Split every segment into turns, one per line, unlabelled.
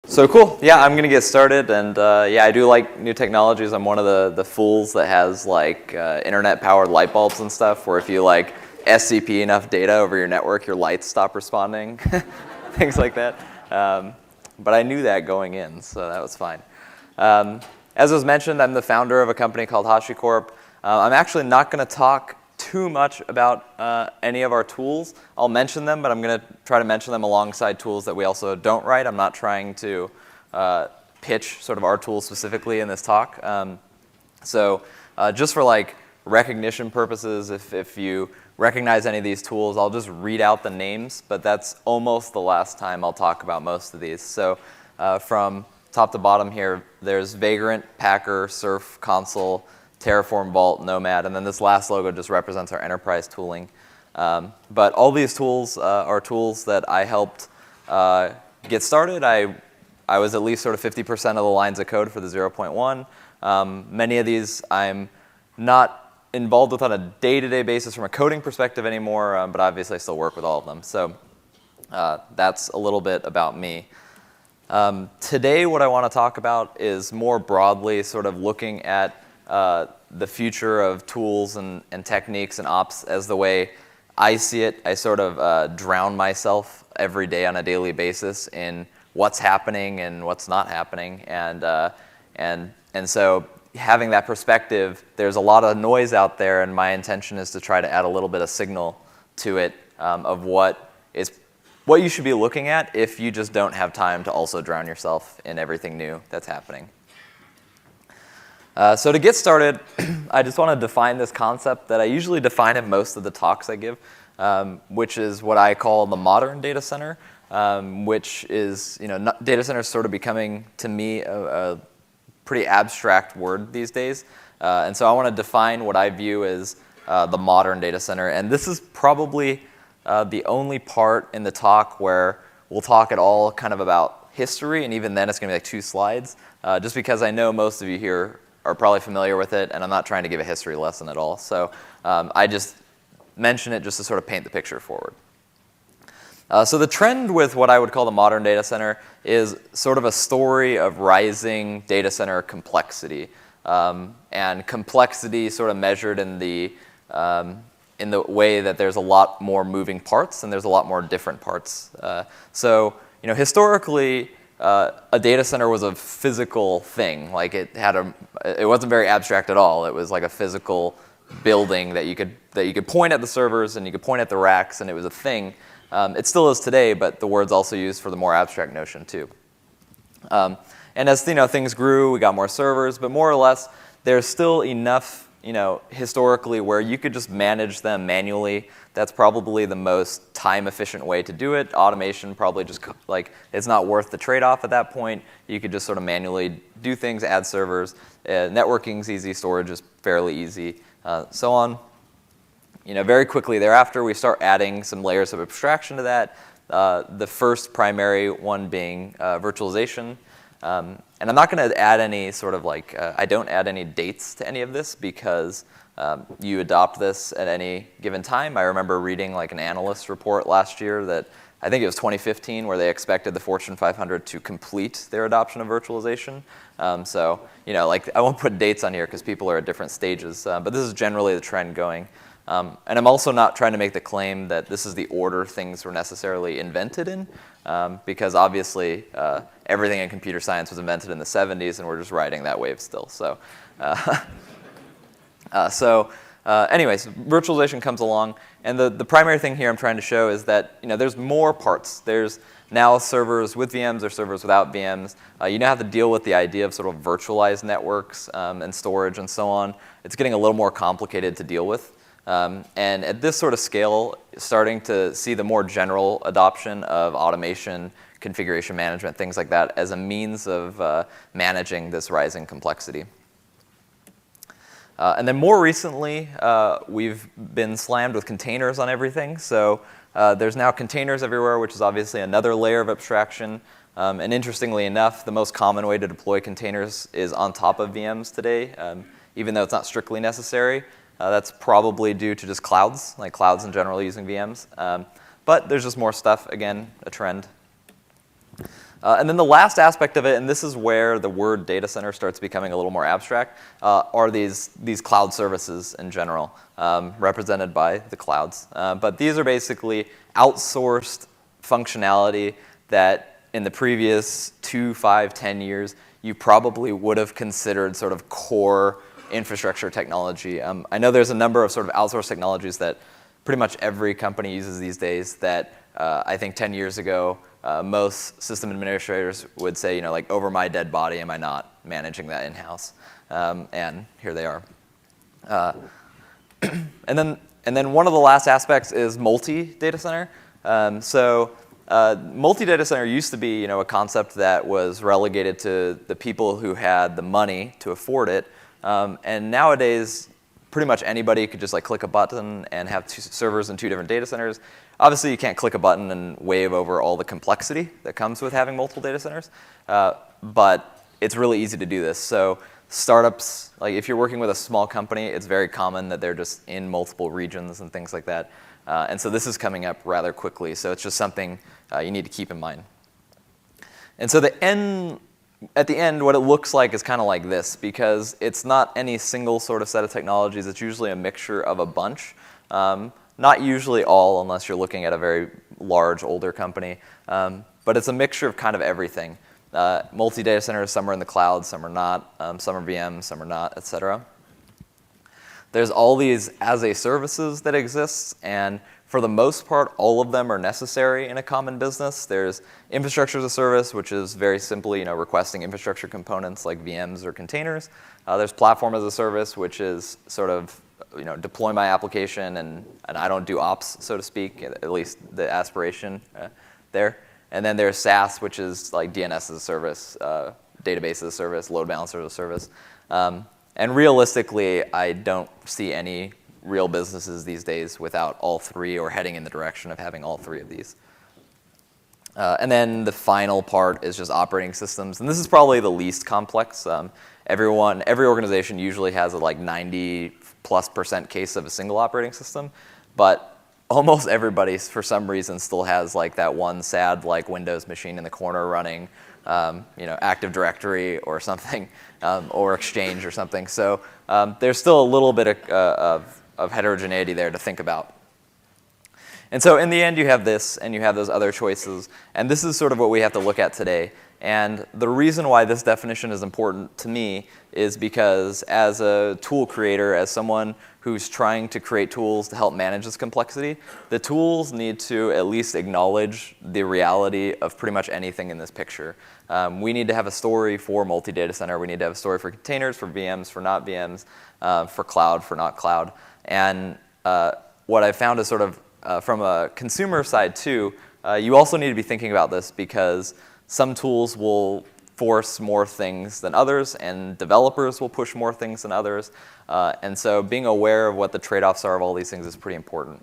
So cool. Yeah, I'm gonna get started, and yeah, I do like new technologies. I'm one of the fools that has like internet-powered light bulbs and stuff, where if you like SCP enough data over your network, your lights stop responding, things like that. But I knew that going in, so that was fine. As was mentioned, I'm the founder of a company called HashiCorp. I'm actually not going to talk too much about any of our tools. I'll mention them, but I'm going to try to mention them alongside tools that we also don't write. I'm not trying to pitch sort of our tools specifically in this talk. So just for like recognition purposes, if you recognize any of these tools, I'll just read out the names, but that's almost the last time I'll talk about most of these. So from top to bottom here, there's Vagrant, Packer, Surf, Consul, Terraform, Vault, Nomad, and then this last logo just represents our enterprise tooling. But all these tools are tools that I helped get started. I was at least sort of 50% of the lines of code for the 0.1. Many of these I'm not involved with on a day-to-day basis from a coding perspective anymore, but obviously I still work with all of them. So that's a little bit about me. Today what I want to talk about is more broadly sort of looking at the future of tools and techniques and ops as the way I see it. I sort of drown myself every day on a daily basis in what's happening and what's not happening. And so having that perspective, there's a lot of noise out there, and my intention is to try to add a little bit of signal to it of what you should be looking at if you just don't have time to also drown yourself in everything new that's happening. So to get started, I just want to define this concept that I usually define in most of the talks I give, which is what I call the modern data center, which is, data center is sort of becoming, to me, a pretty abstract word these days. And so I want to define what I view as the modern data center. And this is probably the only part in the talk where we'll talk at all kind of about history, and even then it's going to be like 2 slides, just because I know most of you here are probably familiar with it, and I'm not trying to give a history lesson at all. So I just mention it just to sort of paint the picture forward. So the trend with what I would call the modern data center is sort of a story of rising data center complexity, and complexity sort of measured in the way that there's a lot more moving parts and there's a lot more different parts. So historically, a data center was a physical thing. Like it wasn't very abstract at all. It was like a physical building that you could point at the servers and you could point at the racks, and it was a thing. It still is today, but the word's also used for the more abstract notion too. And as things grew, we got more servers, but more or less, there's still enough historically where you could just manage them manually. That's probably the most time-efficient way to do it. Automation probably just, it's not worth the trade-off at that point. You could just sort of manually do things, add servers. Networking's easy, storage is fairly easy, so on. Very quickly thereafter, we start adding some layers of abstraction to that. The first primary one being virtualization. And I'm not going to add any sort of I don't add any dates to any of this because you adopt this at any given time. I remember reading an analyst report last year that I think it was 2015 where they expected the Fortune 500 to complete their adoption of virtualization. So, I won't put dates on here because people are at different stages, but this is generally the trend going. And I'm also not trying to make the claim that this is the order things were necessarily invented in, because obviously everything in computer science was invented in the 70s, and we're just riding that wave still. So, anyways, virtualization comes along, and the primary thing here I'm trying to show is that there's more parts. There's now servers with VMs or servers without VMs. You now have to deal with the idea of sort of virtualized networks and storage and so on. It's getting a little more complicated to deal with. And at this sort of scale, starting to see the more general adoption of automation, configuration management, things like that, as a means of managing this rising complexity. And then more recently, we've been slammed with containers on everything. So there's now containers everywhere, which is obviously another layer of abstraction. And interestingly enough, the most common way to deploy containers is on top of VMs today, even though it's not strictly necessary. That's probably due to just clouds, like clouds in general using VMs. But there's just more stuff, again, a trend. And then the last aspect of it, and this is where the word data center starts becoming a little more abstract, are these cloud services in general, represented by the clouds. But these are basically outsourced functionality that in the previous 2, 5, 10 years, you probably would have considered sort of core infrastructure technology. I know there's a number of sort of outsourced technologies that pretty much every company uses these days that I think 10 years ago, most system administrators would say, you know, like, over my dead body, am I not managing that in-house? And here they are. And then one of the last aspects is multi-data center. Multi-data center used to be, you know, a concept that was relegated to the people who had the money to afford it. And nowadays, pretty much anybody could just like click a button and have 2 servers in 2 different data centers. Obviously, you can't click a button and wave over all the complexity that comes with having multiple data centers, but it's really easy to do this. So startups, like if you're working with a small company, it's very common that they're just in multiple regions and things like that. And so this is coming up rather quickly. So it's just something you need to keep in mind. And so at the end, what it looks like is kind of like this, because it's not any single sort of set of technologies. It's usually a mixture of a bunch. Not usually all, unless you're looking at a very large, older company. But it's a mixture of kind of everything. Multi-data centers, some are in the cloud, some are not. Some are VMs, some are not, et cetera. There's all these as-a-services that exist, and for the most part, all of them are necessary in a common business. There's infrastructure as a service, which is very simply, you know, requesting infrastructure components like VMs or containers. There's platform as a service, which is sort of, you know, deploy my application and I don't do ops, so to speak, at least the aspiration there. And then there's SaaS, which is like DNS as a service, database as a service, load balancer as a service. And realistically, I don't see any real businesses these days without all 3 or heading in the direction of having all 3 of these. And then the final part is just operating systems. And this is probably the least complex. Every organization usually has a like 90+% case of a single operating system. But almost everybody, for some reason, still has like that one sad like Windows machine in the corner running, you know, Active Directory or something, or Exchange or something. So there's still a little bit of heterogeneity there to think about. And so in the end, you have this, and you have those other choices. And this is sort of what we have to look at today. And the reason why this definition is important to me is because as a tool creator, as someone who's trying to create tools to help manage this complexity, the tools need to at least acknowledge the reality of pretty much anything in this picture. We need to have a story for multi-data center. We need to have a story for containers, for VMs, for not VMs, for cloud, for not cloud. And what I found is sort of from a consumer side too, you also need to be thinking about this because some tools will force more things than others, and developers will push more things than others. And so being aware of what the trade-offs are of all these things is pretty important.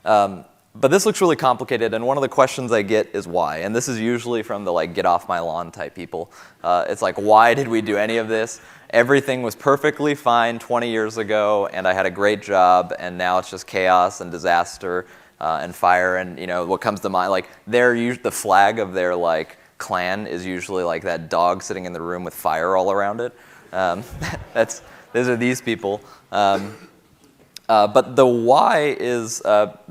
But this looks really complicated, and one of the questions I get is why. And this is usually from the like get off my lawn type people. It's like, why did we do any of this? Everything was perfectly fine 20 years ago, and I had a great job, and now it's just chaos and disaster and fire. And you know what comes to mind, like the flag of their like clan is usually like that dog sitting in the room with fire all around it. Those are these people. But the why is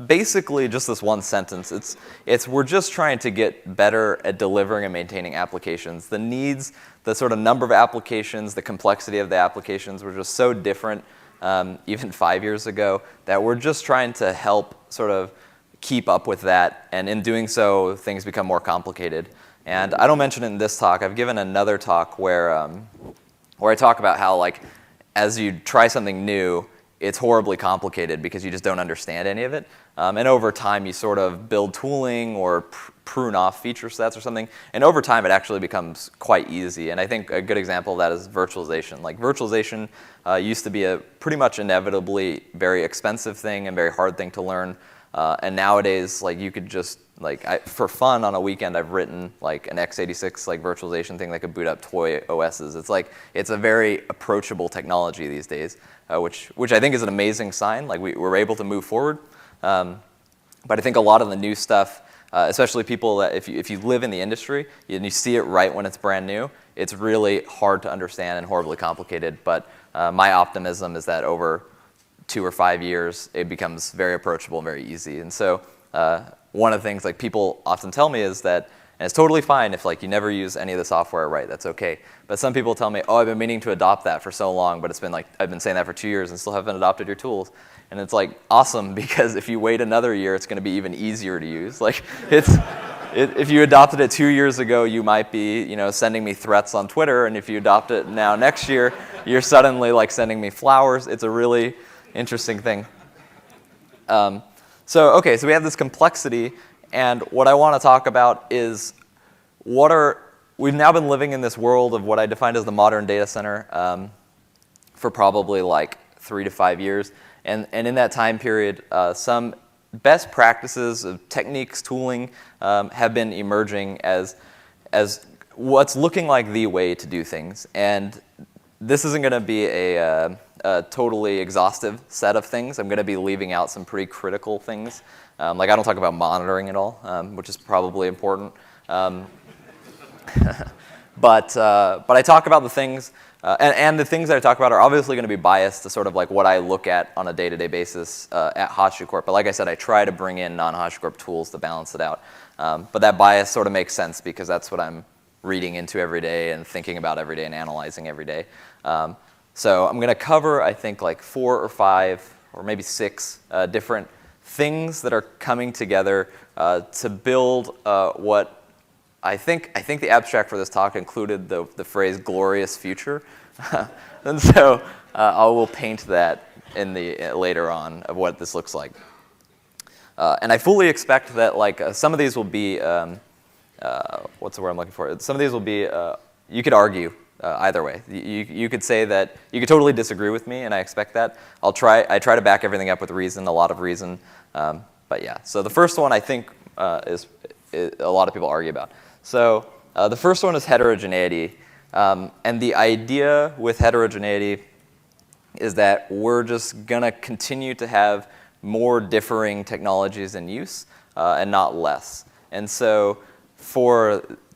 basically just this one sentence. It's we're just trying to get better at delivering and maintaining applications. The needs, the sort of number of applications, the complexity of the applications were just so different even 5 years ago that we're just trying to help sort of keep up with that. And in doing so, things become more complicated. And I don't mention it in this talk. I've given another talk where I talk about how like as you try something new, it's horribly complicated because you just don't understand any of it. And over time, you sort of build tooling or prune off feature sets or something. And over time, it actually becomes quite easy. And I think a good example of that is virtualization. Like virtualization used to be a pretty much inevitably very expensive thing and very hard thing to learn. And nowadays, like you could just for fun on a weekend, I've written like an x86 like virtualization thing that could boot up toy OSs. It's a very approachable technology these days, which I think is an amazing sign. Like we're able to move forward, but I think a lot of the new stuff especially people that if you live in the industry and you see it right when it's brand new, it's really hard to understand and horribly complicated. But my optimism is that over 2 or 5 years, it becomes very approachable and very easy. And so one of the things like people often tell me is that, and it's totally fine if like you never use any of the software, right? That's okay. But some people tell me, oh, I've been meaning to adopt that for so long, but it's been like I've been saying that for 2 years and still haven't adopted your tools. And it's like awesome, because if you wait another year, it's going to be even easier to use. Like if you adopted it 2 years ago, you might be sending me threats on Twitter, and if you adopt it now next year, you're suddenly like sending me flowers. It's a really interesting thing. So we have this complexity. And what I want to talk about is we've now been living in this world of what I defined as the modern data center for probably like 3 to 5 years. And in that time period, some best practices of techniques, tooling have been emerging as what's looking like the way to do things. And this isn't going to be a totally exhaustive set of things. I'm going to be leaving out some pretty critical things. Like I don't talk about monitoring at all, which is probably important. But I talk about the things, and the things that I talk about are obviously going to be biased to sort of like what I look at on a day-to-day basis at HashiCorp. But like I said, I try to bring in non-HashiCorp tools to balance it out. But that bias sort of makes sense because that's what I'm reading into every day and thinking about every day and analyzing every day. So I'm going to cover, I think, like 4 or 5 or maybe 6 different things that are coming together to build what I think the abstract for this talk included the phrase glorious future. And so I will paint that in the later on of what this looks like. And I fully expect that like some of these will be, what's the word I'm looking for? Some of these will be, you could argue either way. You could say that, you could totally disagree with me, and I expect that. I try to back everything up with reason, a lot of reason. But yeah, so the first one I think is a lot of people argue about. So the first one is heterogeneity. And the idea with heterogeneity is that we're just going to continue to have more differing technologies in use and not less. And so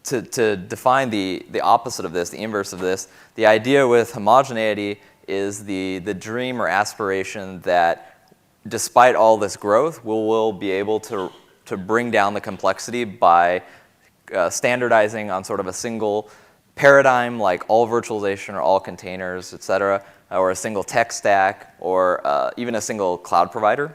to define the opposite of this, the inverse of this, the idea with homogeneity is the dream or aspiration that despite all this growth, we'll be able to bring down the complexity by standardizing on sort of a single paradigm, like all virtualization or all containers, et cetera, or a single tech stack, or even a single cloud provider.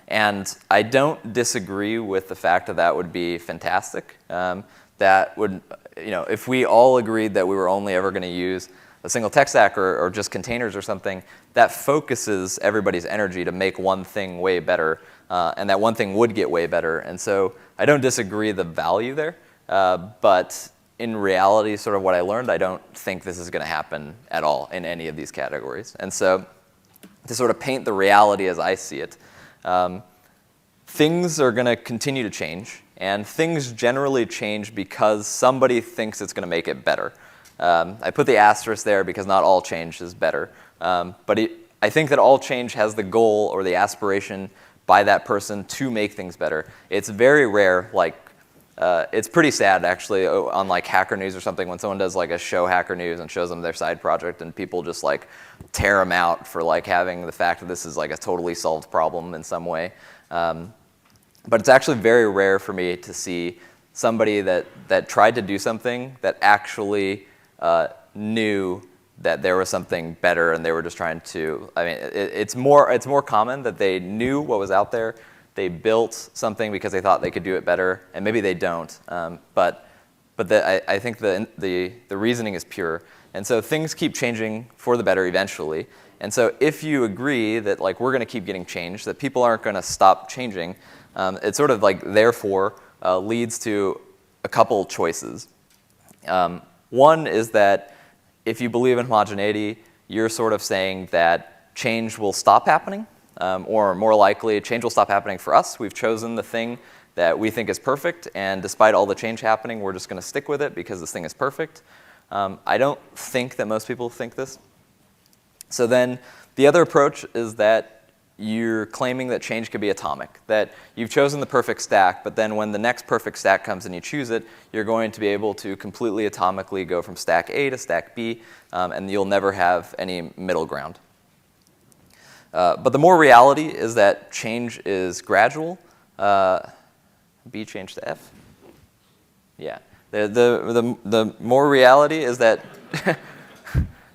And I don't disagree with the fact that would be fantastic. That would, if we all agreed that we were only ever going to use a single tech stack or just containers or something, that focuses everybody's energy to make one thing way better. And that one thing would get way better. And so I don't disagree the value there. But in reality, sort of what I learned, I don't think this is going to happen at all in any of these categories. And so to sort of paint the reality as I see it, things are going to continue to change. And things generally change because somebody thinks it's going to make it better. I put the asterisk there because not all change is better. But I think that all change has the goal or the aspiration by that person to make things better. It's very rare, like, it's pretty sad actually on like Hacker News or something when someone does like a show Hacker News and shows them their side project and people just like tear them out for like having the fact that this is like a totally solved problem in some way. But it's actually very rare for me to see somebody that tried to do something that actually knew that there was something better and they were just trying to, I mean, it's more common that they knew what was out there, they built something because they thought they could do it better, and maybe they don't, but I think the reasoning is pure. And so things keep changing for the better eventually. And so if you agree that like we're going to keep getting changed, that people aren't going to stop changing, it sort of like therefore leads to a couple choices. One is that if you believe in homogeneity, you're sort of saying that change will stop happening, or more likely, change will stop happening for us. We've chosen the thing that we think is perfect, and despite all the change happening, we're just going to stick with it because this thing is perfect. I don't think that most people think this. So then the other approach is that you're claiming that change could be atomic, that you've chosen the perfect stack, but then when the next perfect stack comes and you choose it, you're going to be able to completely atomically go from stack A to stack B, and you'll never have any middle ground. But the more reality is that change is gradual. B changed to F? Yeah. The more reality is that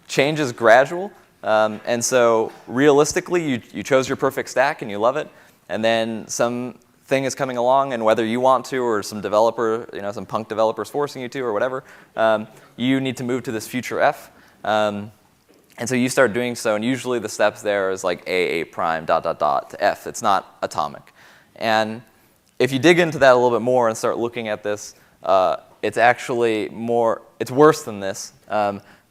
change is gradual. And so realistically, you chose your perfect stack and you love it, and then some thing is coming along, and whether you want to or some developer, some punk developers forcing you to or whatever, you need to move to this future F. And so you start doing so, and usually the steps there is like A prime, dot, dot, dot, to F. It's not atomic. And if you dig into that a little bit more and start looking at this, it's actually it's worse than this.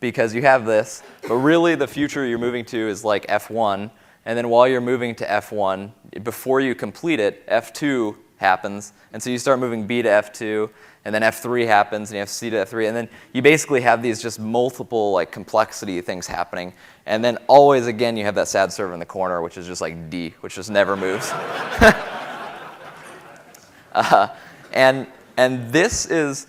Because you have this, but really the future you're moving to is like F1, and then while you're moving to F1, before you complete it, F2 happens, and so you start moving B to F2, and then F3 happens, and you have C to F3, and then you basically have these just multiple like complexity things happening, and then always again you have that sad server in the corner, which is just like D, which just never moves. And this is,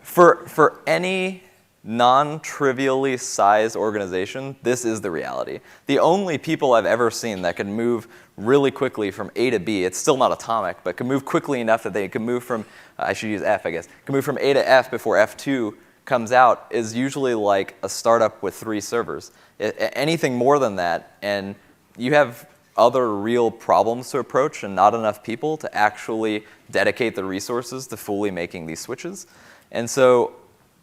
for any non-trivially sized organization, this is the reality. The only people I've ever seen that can move really quickly from A to B, it's still not atomic, but can move quickly enough that they can move from, I should use F, I guess, can move from A to F before F2 comes out is usually like a startup with 3 servers. Anything more than that, and you have other real problems to approach and not enough people to actually dedicate the resources to fully making these switches. And so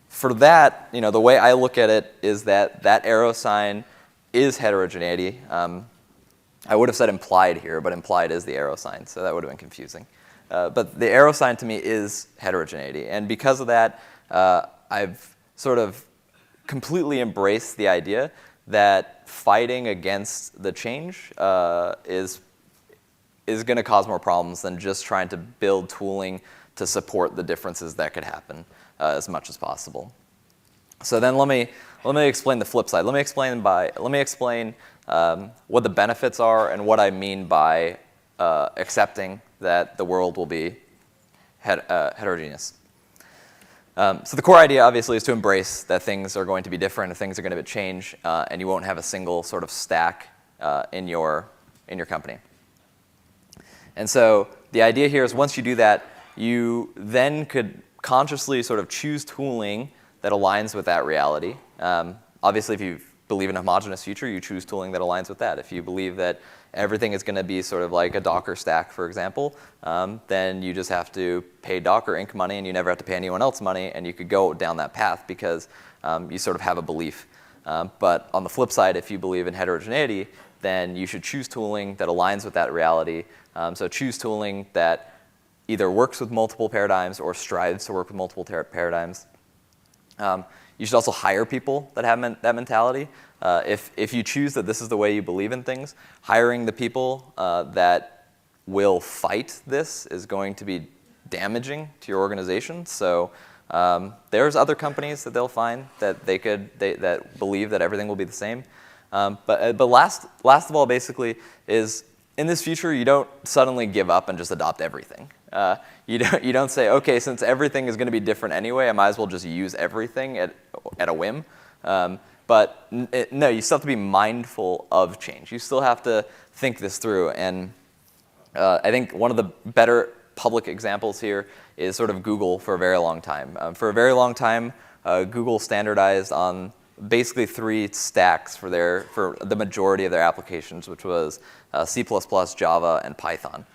for that, the way I look at it is that arrow sign is heterogeneity. I would have said implied here, but implied is the arrow sign, so that would have been confusing. But the arrow sign to me is heterogeneity. And because of that, I've sort of completely embraced the idea that fighting against the change is going to cause more problems than just trying to build tooling to support the differences that could happen as much as possible. So then let me explain the flip side. Let me explain what the benefits are and what I mean by accepting that the world will be heterogeneous. So the core idea, obviously, is to embrace that things are going to be different and things are going to change, and you won't have a single sort of stack in your company. And so the idea here is once you do that, you then could consciously sort of choose tooling that aligns with that reality. Obviously, if you believe in a homogeneous future, you choose tooling that aligns with that. If you believe that everything is going to be sort of like a Docker stack, for example, then you just have to pay Docker Inc. money and you never have to pay anyone else money, and you could go down that path because you sort of have a belief. But on the flip side, if you believe in heterogeneity, then you should choose tooling that aligns with that reality. So choose tooling that either works with multiple paradigms or strives to work with multiple paradigms. You should also hire people that have that mentality. If you choose that this is the way you believe in things, hiring the people that will fight this is going to be damaging to your organization. So there's other companies that they'll find that that believe that everything will be the same. But last of all, basically, is in this future you don't suddenly give up and just adopt everything. You don't say, okay, since everything is going to be different anyway, I might as well just use everything at a whim. But no, you still have to be mindful of change. You still have to think this through. And I think one of the better public examples here is sort of Google for a very long time. For a very long time, Google standardized on basically 3 stacks for the majority of their applications, which was C++, Java, and Python.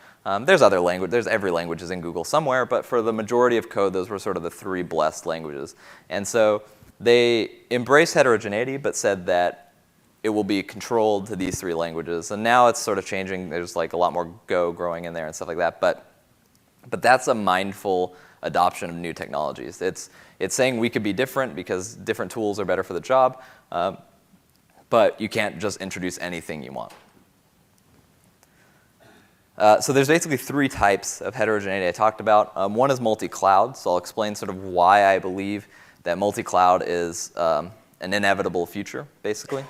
There's other language. There's every language is in Google somewhere, but for the majority of code, those were sort of the 3 blessed languages. And so they embraced heterogeneity, but said that it will be controlled to these 3 languages. And now it's sort of changing. There's like a lot more Go growing in there and stuff like that. But that's a mindful adoption of new technologies. It's saying we could be different because different tools are better for the job, but you can't just introduce anything you want. So there's basically 3 types of heterogeneity I talked about. One is multi-cloud, so I'll explain sort of why I believe that multi-cloud is an inevitable future, basically.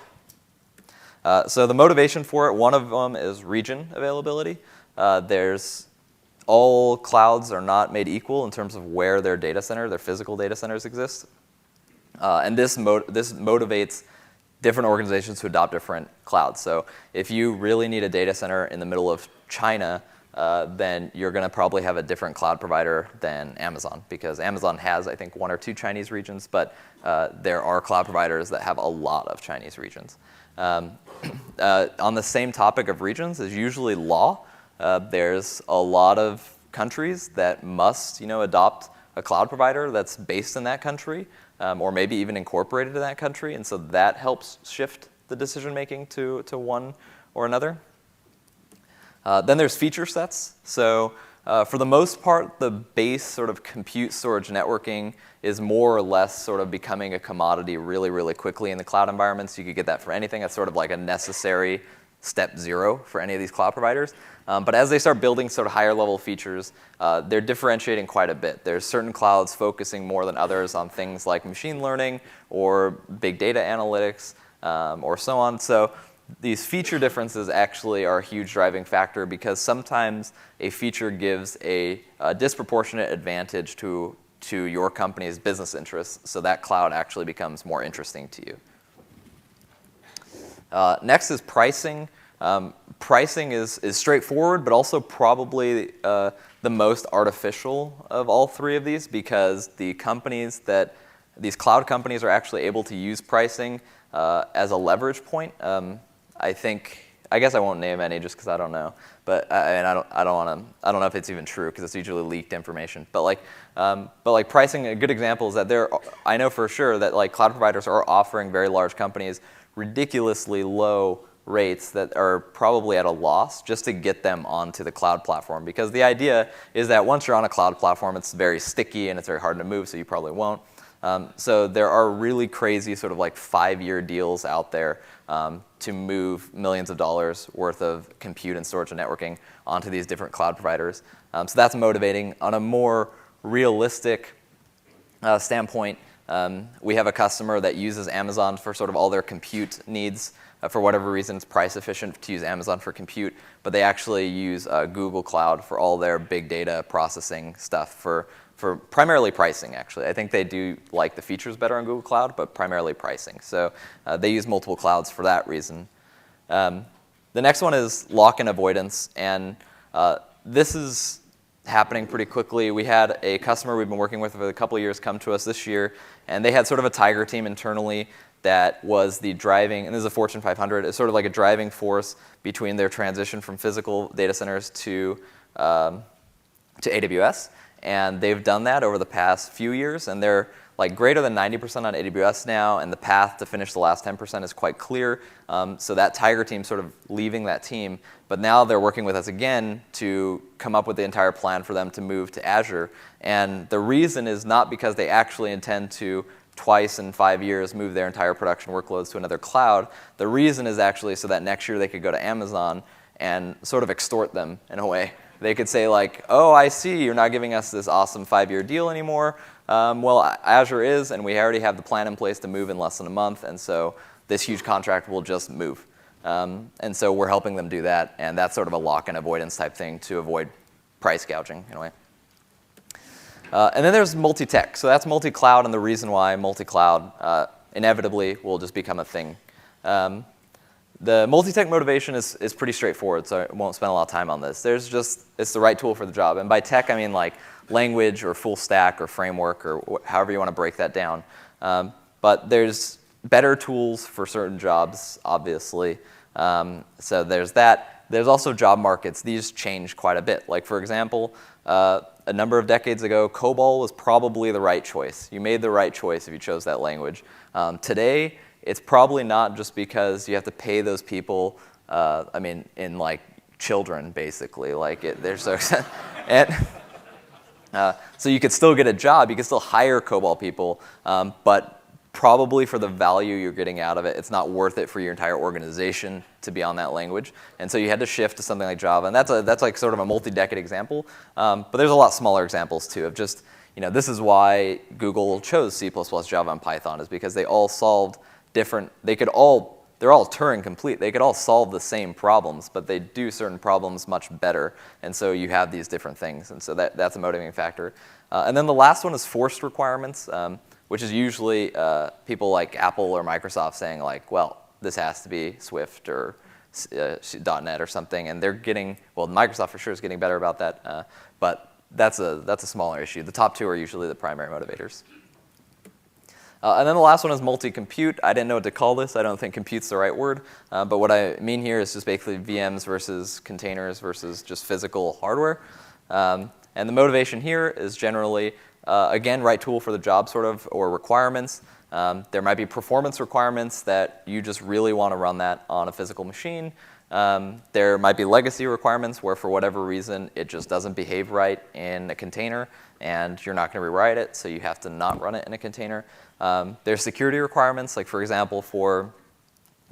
So the motivation for it, one of them is region availability. All clouds are not made equal in terms of where their physical data centers exist. And this motivates different organizations to adopt different clouds. So if you really need a data center in the middle of China, then you're going to probably have a different cloud provider than Amazon, because Amazon has, I think, 1 or 2 Chinese regions, but there are cloud providers that have a lot of Chinese regions. On the same topic of regions is usually law. There's a lot of countries that must, adopt a cloud provider that's based in that country, or maybe even incorporated in that country, and so that helps shift the decision making to one or another. Then there's feature sets. So for the most part, the base sort of compute storage networking is more or less sort of becoming a commodity really, really quickly in the cloud environments. You could get that for anything. That's sort of like a necessary step 0 for any of these cloud providers. But as they start building sort of higher level features, they're differentiating quite a bit. There's certain clouds focusing more than others on things like machine learning or big data analytics or so on. So these feature differences actually are a huge driving factor, because sometimes a feature gives a disproportionate advantage to your company's business interests, so that cloud actually becomes more interesting to you. Next is pricing. Pricing is straightforward, but also probably the most artificial of all 3 of these, because these cloud companies are actually able to use pricing as a leverage point. I guess I won't name any just because I don't know, but I don't know if it's even true, because it's usually leaked information. But pricing, a good example is that I know for sure that cloud providers are offering very large companies ridiculously low rates that are probably at a loss just to get them onto the cloud platform, because the idea is that once you're on a cloud platform, it's very sticky and it's very hard to move, so you probably won't. So there are really crazy sort of 5-year deals out there to move millions of dollars worth of compute and storage and networking onto these different cloud providers. So that's motivating. On a more realistic standpoint, we have a customer that uses Amazon for sort of all their compute needs. For whatever reason, it's price efficient to use Amazon for compute, but they actually use Google Cloud for all their big data processing stuff for primarily pricing, actually. I think they do like the features better on Google Cloud, but primarily pricing. So they use multiple clouds for that reason. The next one is lock-in avoidance, and this is happening pretty quickly. We had a customer we've been working with for a couple of years come to us this year, and they had sort of a tiger team internally that was the driving, and this is a Fortune 500, it's sort of like a driving force between their transition from physical data centers to AWS. And they've done that over the past few years, and they're greater than 90% on AWS now, and the path to finish the last 10% is quite clear. So that tiger team sort of leaving that team, but now they're working with us again to come up with the entire plan for them to move to Azure. And the reason is not because they actually intend to twice in 5 years move their entire production workloads to another cloud. The reason is actually so that next year they could go to Amazon and sort of extort them in a way. They could say oh, I see, you're not giving us this awesome 5-year deal anymore. Well, Azure is, and we already have the plan in place to move in less than a month, and so this huge contract will just move. And so we're helping them do that, and that's sort of a lock-in avoidance type thing to avoid price gouging in a way. And then there's multi-tech. So that's multi-cloud, and the reason why multi-cloud inevitably will just become a thing. The multi-tech motivation is pretty straightforward, so I won't spend a lot of time on this. It's the right tool for the job. And by tech, I mean language or full stack or framework or however you want to break that down. But there's better tools for certain jobs, obviously. So there's that. There's also job markets. These change quite a bit. For example, a number of decades ago, COBOL was probably the right choice. You made the right choice if you chose that language. Today, it's probably not, just because you have to pay those people, in children, basically. They're so and so you could still get a job, you could still hire COBOL people, but probably for the value you're getting out of it, it's not worth it for your entire organization to be on that language. And so you had to shift to something like Java, and that's sort of a multi-decade example. But there's a lot smaller examples too of just, this is why Google chose C++, Java, and Python, is because they all solved they could all they're all Turing complete. They could all solve the same problems, but they do certain problems much better. And so you have these different things. And so that's a motivating factor. And then the last one is forced requirements, which is usually people like Apple or Microsoft saying like, well, this has to be Swift or .NET or something. And they're getting, well, Microsoft for sure is getting better about that. But that's a smaller issue. The top two are usually the primary motivators. And then the last one is multi-compute. I didn't know what to call this. I don't think compute's the right word. But what I mean here is just basically VMs versus containers versus just physical hardware. And the motivation here is generally, again, right tool for the job sort of, or requirements. There might be performance requirements that you just really want to run that on a physical machine. There might be legacy requirements where for whatever reason it just doesn't behave right in a container and you're not going to rewrite it, so you have to not run it in a container. There's security requirements, like for example for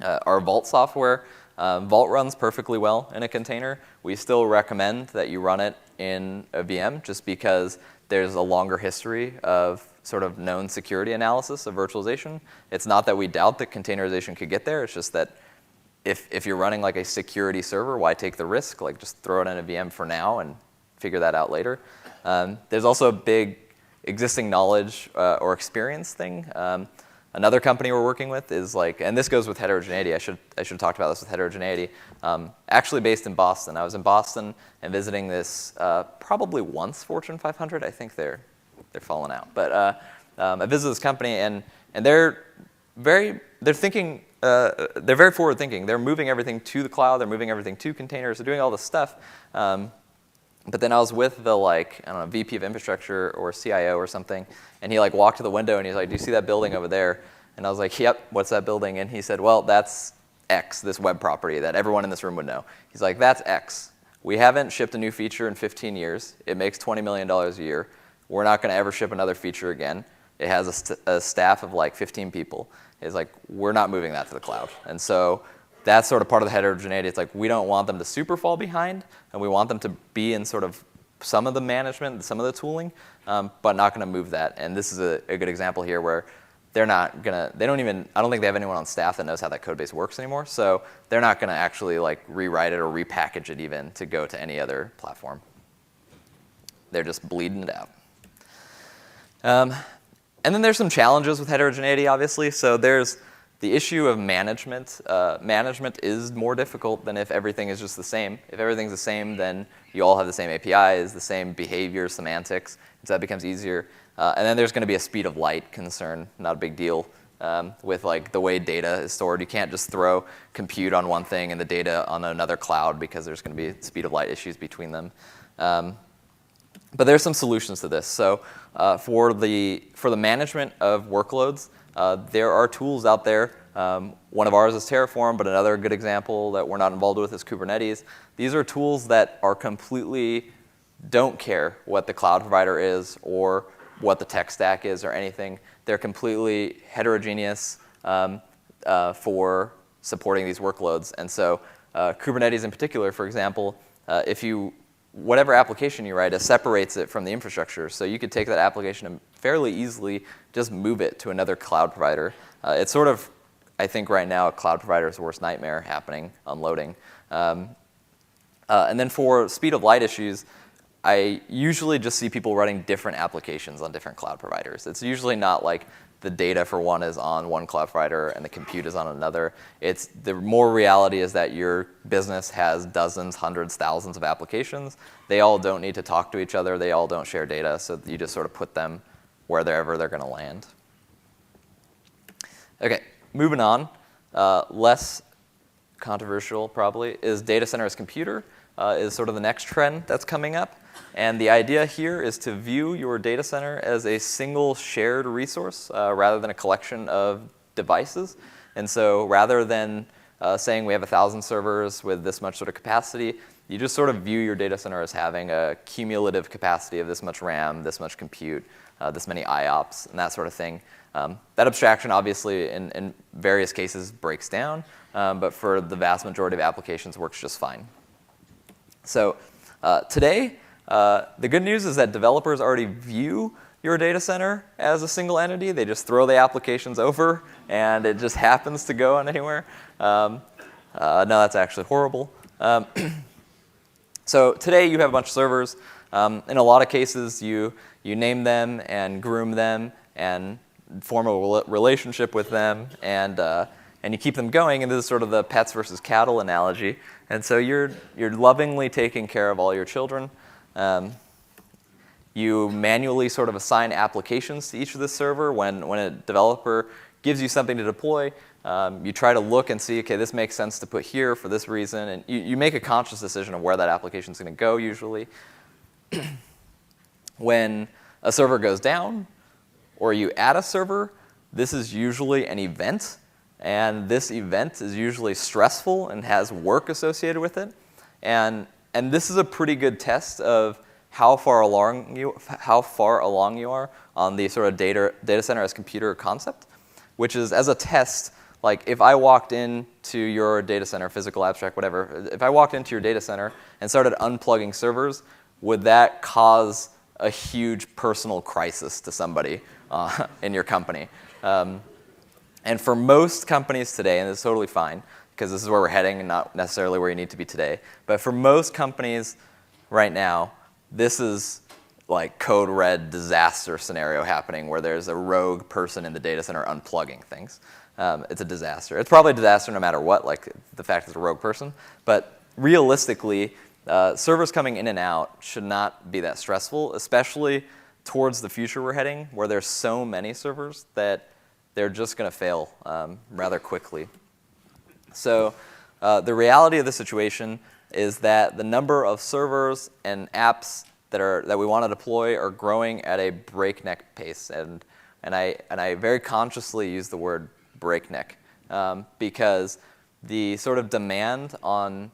our Vault software. Vault runs perfectly well in a container. We still recommend that you run it in a VM just because there's a longer history of sort of known security analysis of virtualization. It's not that we doubt that containerization could get there, it's just that if you're running like a security server, why take the risk? Like just throw it in a VM for now and figure that out later. There's also a big existing knowledge or experience thing. Another company we're working with is like, and this goes with heterogeneity. I should have talked about this with heterogeneity. Actually based in Boston. I was in Boston and visiting this probably once Fortune 500. I think they're falling out. But I visited this company and they're very forward thinking. They're moving everything to the cloud. They're moving everything to containers. They're doing all this stuff. But then I was with the like, I don't know, VP of infrastructure or CIO or something, and he like walked to the window and he's like, do you see that building over there? And I was like, yep, what's that building? And he said, well, that's X, this web property that everyone in this room would know. He's like, that's X. We haven't shipped a new feature in 15 years. It makes $20 million a year. We're not going to ever ship another feature again. It has a staff of like 15 people. It's like, we're not moving that to the cloud. And so that's sort of part of the heterogeneity. It's like we don't want them to super fall behind, and we want them to be in sort of some of the management, some of the tooling, but not going to move that. And this is a good example here where they're not going to, I don't think they have anyone on staff that knows how that code base works anymore, so they're not going to actually like rewrite it or repackage it even to go to any other platform. They're just bleeding it out. And then there's some challenges with heterogeneity, obviously. So there's the issue of management. Management is more difficult than if everything is just the same. If everything's the same, then you all have the same APIs, the same behavior, semantics, so that becomes easier. And then there's going to be a speed of light concern, not a big deal, with like the way data is stored. You can't just throw compute on one thing and the data on another cloud because there's going to be speed of light issues between them. But there's some solutions to this. So for the management of workloads, there are tools out there. One of ours is Terraform, but another good example that we're not involved with is Kubernetes. These are tools that are completely don't care what the cloud provider is or what the tech stack is or anything. They're completely heterogeneous for supporting these workloads. And so Kubernetes in particular, for example, whatever application you write, it separates it from the infrastructure. So you could take that application and fairly easily just move it to another cloud provider. It's sort of, I think right now, a cloud provider's worst nightmare happening, unloading. And then for speed of light issues, I usually just see people running different applications on different cloud providers. It's usually not like the data for one is on one cloud provider and the compute is on another. The more reality is that your business has dozens, hundreds, thousands of applications. They all don't need to talk to each other. They all don't share data, so you just sort of put them wherever they're going to land. Okay, moving on. Less controversial, probably, is data center as computer is sort of the next trend that's coming up. And the idea here is to view your data center as a single shared resource rather than a collection of devices. And so rather than saying we have 1,000 servers with this much sort of capacity, you just sort of view your data center as having a cumulative capacity of this much RAM, this much compute, this many IOPS, and that sort of thing. That abstraction obviously in various cases breaks down, but for the vast majority of applications works just fine. So today, the good news is that developers already view your data center as a single entity. They just throw the applications over, and it just happens to go on anywhere. No, that's actually horrible. So today you have a bunch of servers. In a lot of cases, you name them and groom them and form a relationship with them, and you keep them going. And this is sort of the pets versus cattle analogy. And so you're lovingly taking care of all your children. You manually sort of assign applications to each of this server. When a developer gives you something to deploy, you try to look and see, okay, this makes sense to put here for this reason. And you make a conscious decision of where that application is going to go usually. When a server goes down or you add a server, this is usually an event. And this event is usually stressful and has work associated with it. And this is a pretty good test of how far along you are on the sort of data center as computer concept, which is, as a test, like if I walked into your data center, physical, abstract, whatever, if I walked into your data center and started unplugging servers, would that cause a huge personal crisis to somebody in your company? And for most companies today, and this is totally fine, because this is where we're heading and not necessarily where you need to be today, but for most companies right now, this is like code red disaster scenario happening where there's a rogue person in the data center unplugging things. It's a disaster. It's probably a disaster no matter what, like the fact it's a rogue person. But realistically, servers coming in and out should not be that stressful, especially towards the future we're heading, where there's so many servers that they're just going to fail rather quickly. So the reality of the situation is that the number of servers and apps that we want to deploy are growing at a breakneck pace, and I very consciously use the word breakneck because the sort of demand on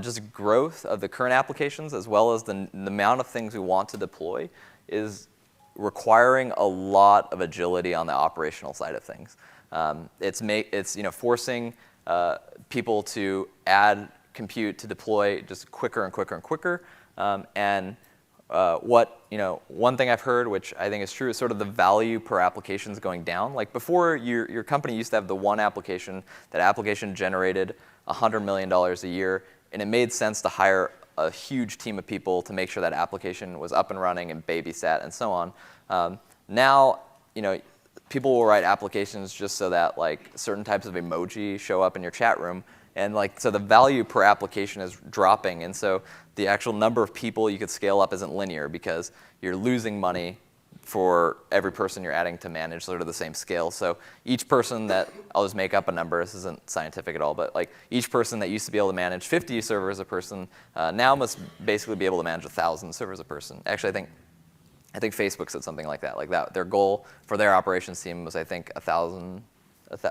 just growth of the current applications, as well as the amount of things we want to deploy, is requiring a lot of agility on the operational side of things. It's forcing people to add compute to deploy just quicker and quicker and quicker. One thing I've heard, which I think is true, is sort of the value per application is going down. Like before, your company used to have the one application. That application generated $100 million a year, and it made sense to hire a huge team of people to make sure that application was up and running and babysat and so on. Now, people will write applications just so that like certain types of emoji show up in your chat room. And so the value per application is dropping, and so the actual number of people you could scale up isn't linear because you're losing money for every person you're adding to manage sort of the same scale. So each person I'll just make up a number, this isn't scientific at all, but like each person that used to be able to manage 50 servers a person now must basically be able to manage 1,000 servers a person. Actually, I think Facebook said something like that. Like that, their goal for their operations team was, I think, 1,000.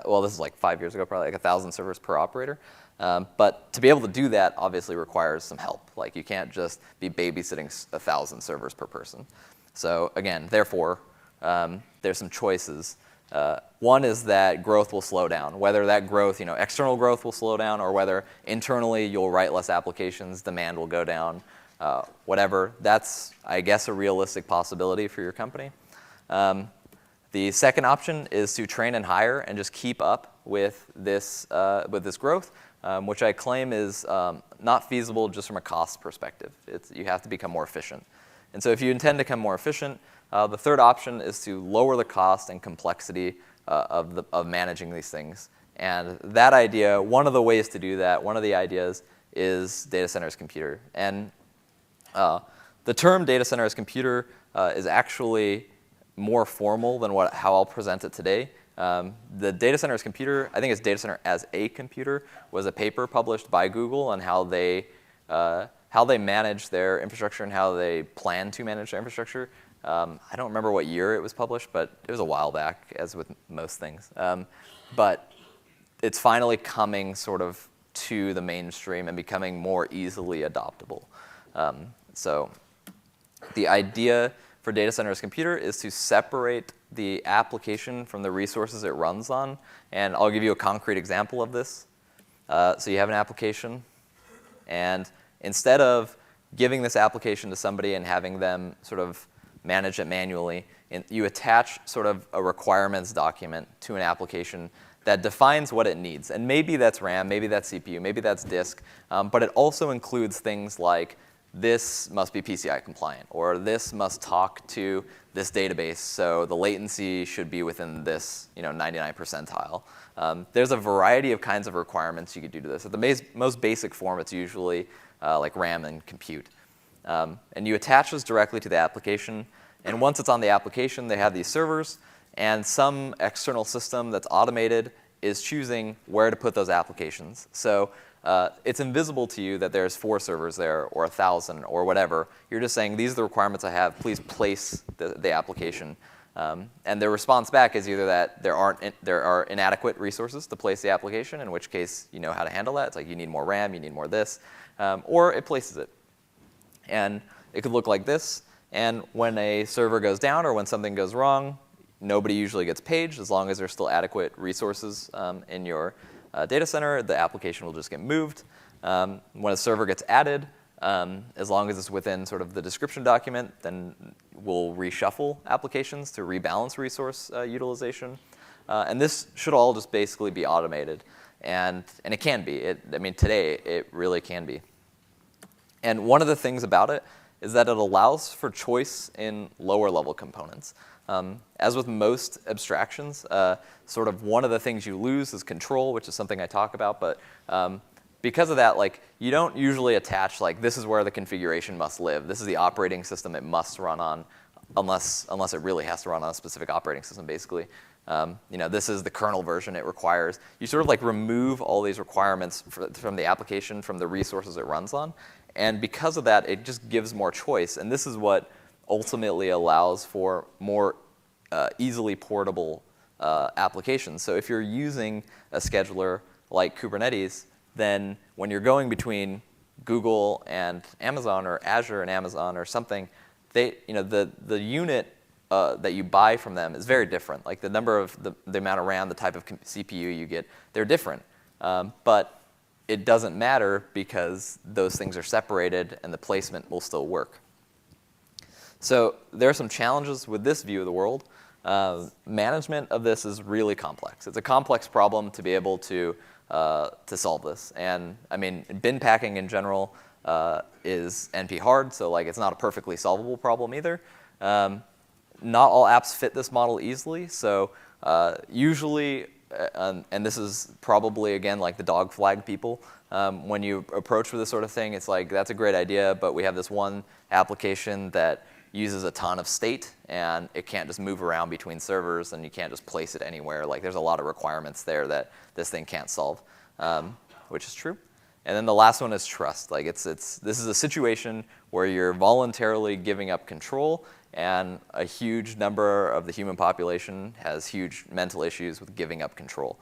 Well, this is like 5 years ago, probably like 1,000 servers per operator. But to be able to do that obviously requires some help. Like you can't just be babysitting 1,000 servers per person. So again, therefore, there's some choices. One is that growth will slow down. Whether that growth, external growth will slow down, or whether internally you'll write less applications, demand will go down, whatever. That's, I guess, a realistic possibility for your company. The second option is to train and hire and just keep up with this growth, which I claim is not feasible just from a cost perspective. You have to become more efficient. And so if you intend to become more efficient, the third option is to lower the cost and complexity of managing these things. And that idea, one of the ways to do that, one of the ideas is data center as computer. And the term data center as computer is actually more formal than how I'll present it today. The data center as computer, I think it's data center as a computer, was a paper published by Google on how they manage their infrastructure and how they plan to manage their infrastructure. I don't remember what year it was published, but it was a while back, as with most things. But it's finally coming sort of to the mainstream and becoming more easily adoptable. So the idea for data center as computer is to separate the application from the resources it runs on. And I'll give you a concrete example of this. So you have an application, and instead of giving this application to somebody and having them sort of manage it manually, you attach sort of a requirements document to an application that defines what it needs. And maybe that's RAM, maybe that's CPU, maybe that's disk, but it also includes things like this must be PCI compliant, or this must talk to this database, so the latency should be within this 99 percentile. There's a variety of kinds of requirements you could do to this. At the most basic form, it's usually like RAM and compute. And you attach this directly to the application, and once it's on the application, they have these servers, and some external system that's automated is choosing where to put those applications. So it's invisible to you that there's 4 servers there, or 1,000, or whatever. You're just saying, these are the requirements I have. Please place the application. And their response back is either that there are inadequate resources to place the application, in which case you know how to handle that. It's like you need more RAM, you need more this, or it places it. And it could look like this. And when a server goes down or when something goes wrong, nobody usually gets paged. As long as there's still adequate resources in your data center, the application will just get moved. When a server gets added, as long as it's within sort of the description document, then we'll reshuffle applications to rebalance resource utilization. And this should all just basically be automated. And it can be. I mean, today, it really can be. And one of the things about it is that it allows for choice in lower level components. As with most abstractions, sort of one of the things you lose is control, which is something I talk about. But because of that, like, you don't usually attach, like, this is where the configuration must live. This is the operating system it must run on, unless it really has to run on a specific operating system, basically. This is the kernel version it requires. You sort of like remove all these requirements from the application, from the resources it runs on. And because of that, it just gives more choice. And this is what ultimately allows for more easily portable applications. So if you're using a scheduler like Kubernetes, then when you're going between Google and Amazon, or Azure and Amazon, or something, the unit that you buy from them is very different. Like the number of the amount of RAM, the type of CPU you get, they're different. But it doesn't matter because those things are separated and the placement will still work. So there are some challenges with this view of the world. Management of this is really complex. It's a complex problem to be able to solve this. And I mean, bin packing in general is NP hard, so like it's not a perfectly solvable problem either. Not all apps fit this model easily. So usually, and this is probably, again, like the dog flag people, when you approach with this sort of thing, it's like, that's a great idea, but we have this one application that uses a ton of state, and it can't just move around between servers, and you can't just place it anywhere. Like, there's a lot of requirements there that this thing can't solve, which is true. And then the last one is trust. Like, this is a situation where you're voluntarily giving up control, and a huge number of the human population has huge mental issues with giving up control.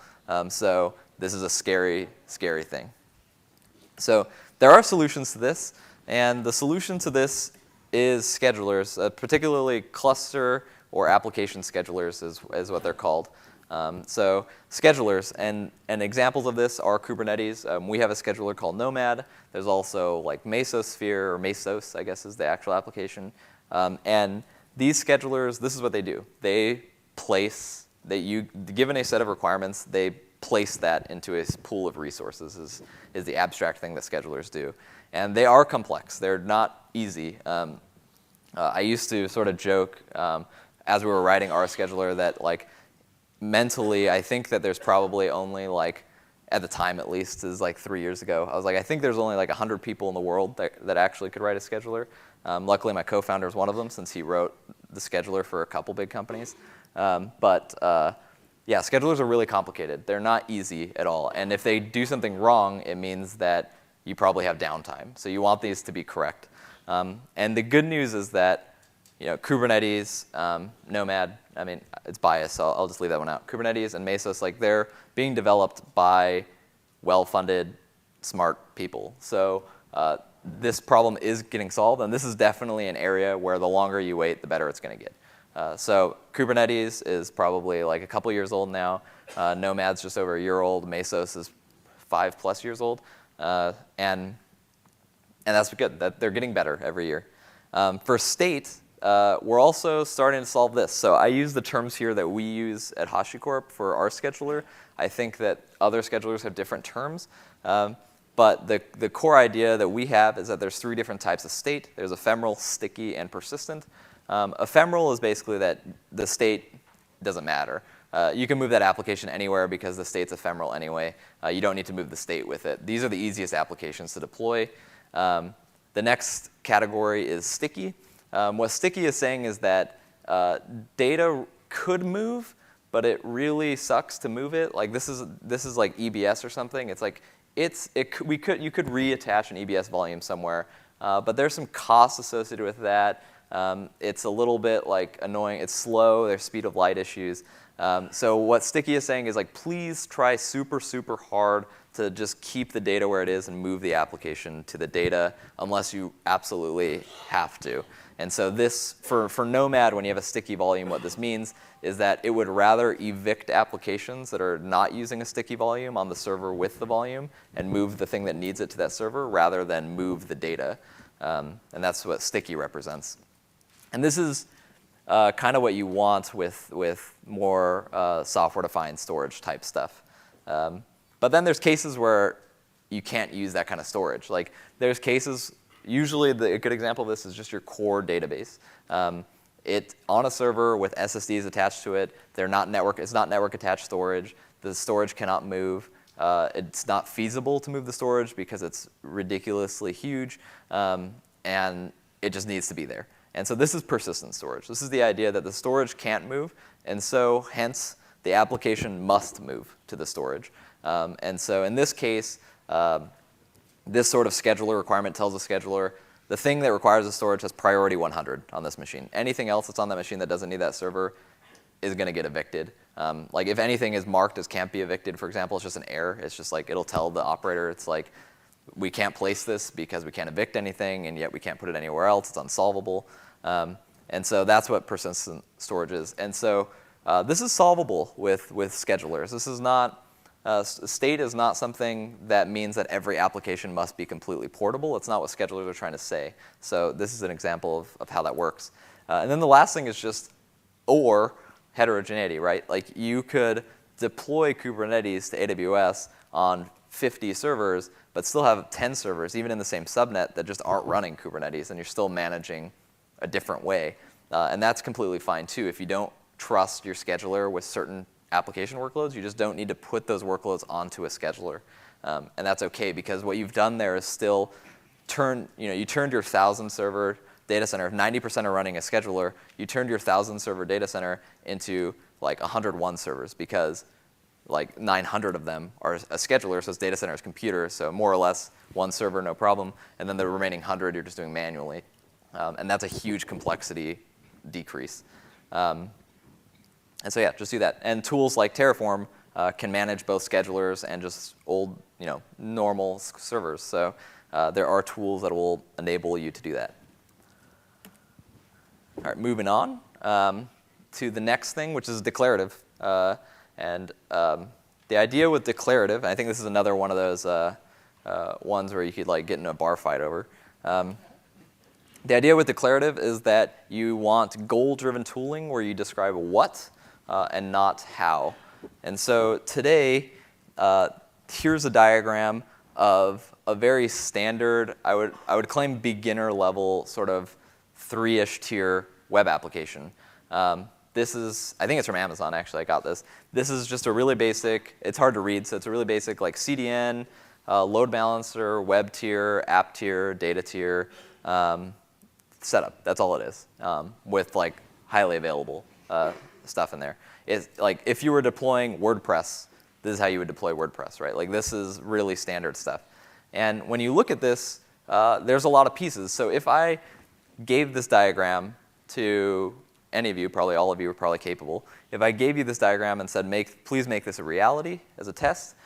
So this is a scary, scary thing. So there are solutions to this, and the solution to this is schedulers, particularly cluster or application schedulers is what they're called. So schedulers, and examples of this are Kubernetes. We have a scheduler called Nomad. There's also like Mesosphere, or Mesos, I guess is the actual application. And these schedulers, this is what they do. They place, given a set of requirements, they place that into a pool of resources is the abstract thing that schedulers do. And they are complex. They're not easy. I used to sort of joke as we were writing our scheduler that like mentally I think that there's probably only like, at the time at least, is like 3 years ago, I was like, I think there's only like 100 people in the world that actually could write a scheduler. Luckily my co-founder is one of them, since he wrote the scheduler for a couple big companies. Yeah, schedulers are really complicated. They're not easy at all. And if they do something wrong, it means that you probably have downtime. So you want these to be correct. And the good news is that Kubernetes, Nomad, I mean, it's biased, so I'll just leave that one out. Kubernetes and Mesos, like, they're being developed by well-funded, smart people. So this problem is getting solved, and this is definitely an area where the longer you wait, the better it's going to get. So Kubernetes is probably like a couple years old now. Nomad's just over a year old. Mesos is 5+ years old. And that's good. That they're getting better every year. For state, we're also starting to solve this. So I use the terms here that we use at HashiCorp for our scheduler. I think that other schedulers have different terms. But the core idea that we have is that there's 3 different types of state. There's ephemeral, sticky, and persistent. Ephemeral is basically that the state doesn't matter. You can move that application anywhere because the state's ephemeral anyway. You don't need to move the state with it. These are the easiest applications to deploy. The next category is sticky. What sticky is saying is that data could move, but it really sucks to move it. Like this is like EBS or something. It's like you could reattach an EBS volume somewhere, but there's some costs associated with that. It's a little bit like annoying. It's slow. There's speed of light issues. So what sticky is saying is like, please try super, super hard to just keep the data where it is and move the application to the data unless you absolutely have to. And so this, for Nomad, when you have a sticky volume, what this means is that it would rather evict applications that are not using a sticky volume on the server with the volume and move the thing that needs it to that server rather than move the data. And that's what sticky represents. And this is kind of what you want with more software-defined storage type stuff. But then there's cases where you can't use that kind of storage. Like there's cases, usually a good example of this is just your core database. It's on a server with SSDs attached to it. It's not network attached storage. The storage cannot move. It's not feasible to move the storage because it's ridiculously huge, and it just needs to be there. And so this is persistent storage. This is the idea that the storage can't move, and so hence the application must move to the storage. And so in this case, this sort of scheduler requirement tells the scheduler the thing that requires the storage has priority 100 on this machine. Anything else that's on that machine that doesn't need that server is going to get evicted. Like if anything is marked as can't be evicted, for example, it's just an error. It's just like it'll tell the operator, it's like, we can't place this because we can't evict anything, and yet we can't put it anywhere else. It's unsolvable. And so that's what persistent storage is. And so this is solvable with schedulers. This is not, state is not something that means that every application must be completely portable. It's not what schedulers are trying to say. So this is an example of how that works. And then the last thing is just heterogeneity, right? Like you could deploy Kubernetes to AWS on 50 servers, but still have 10 servers, even in the same subnet, that just aren't running Kubernetes, and you're still managing a different way. And that's completely fine too. If you don't trust your scheduler with certain application workloads, you just don't need to put those workloads onto a scheduler. And that's okay, because what you've done there is still you turned your 1,000 server data center, 90% are running a scheduler, you turned your 1,000 server data center into like 101 servers, because like 900 of them are a scheduler, so it's data center's computer, so more or less one server, no problem, and then the remaining 100 you're just doing manually. And that's a huge complexity decrease. And so yeah, just do that. And tools like Terraform can manage both schedulers and just old, normal servers. So there are tools that will enable you to do that. All right, moving on to the next thing, which is declarative. And the idea with declarative, and I think this is another one of those ones where you could like get in a bar fight over. The idea with declarative is that you want goal-driven tooling where you describe what and not how. And so today, here's a diagram of a very standard, I would claim beginner level sort of 3-ish tier web application. This is, I think it's from Amazon actually, I got this. This is just a really basic, it's hard to read, so it's a really basic like CDN, load balancer, web tier, app tier, data tier setup. That's all it is, with like highly available stuff in there. It's like if you were deploying WordPress, this is how you would deploy WordPress, right? Like this is really standard stuff. And when you look at this, there's a lot of pieces. So if I gave this diagram to any of you, probably all of you are probably capable. If I gave you this diagram and said, please make this a reality as a test,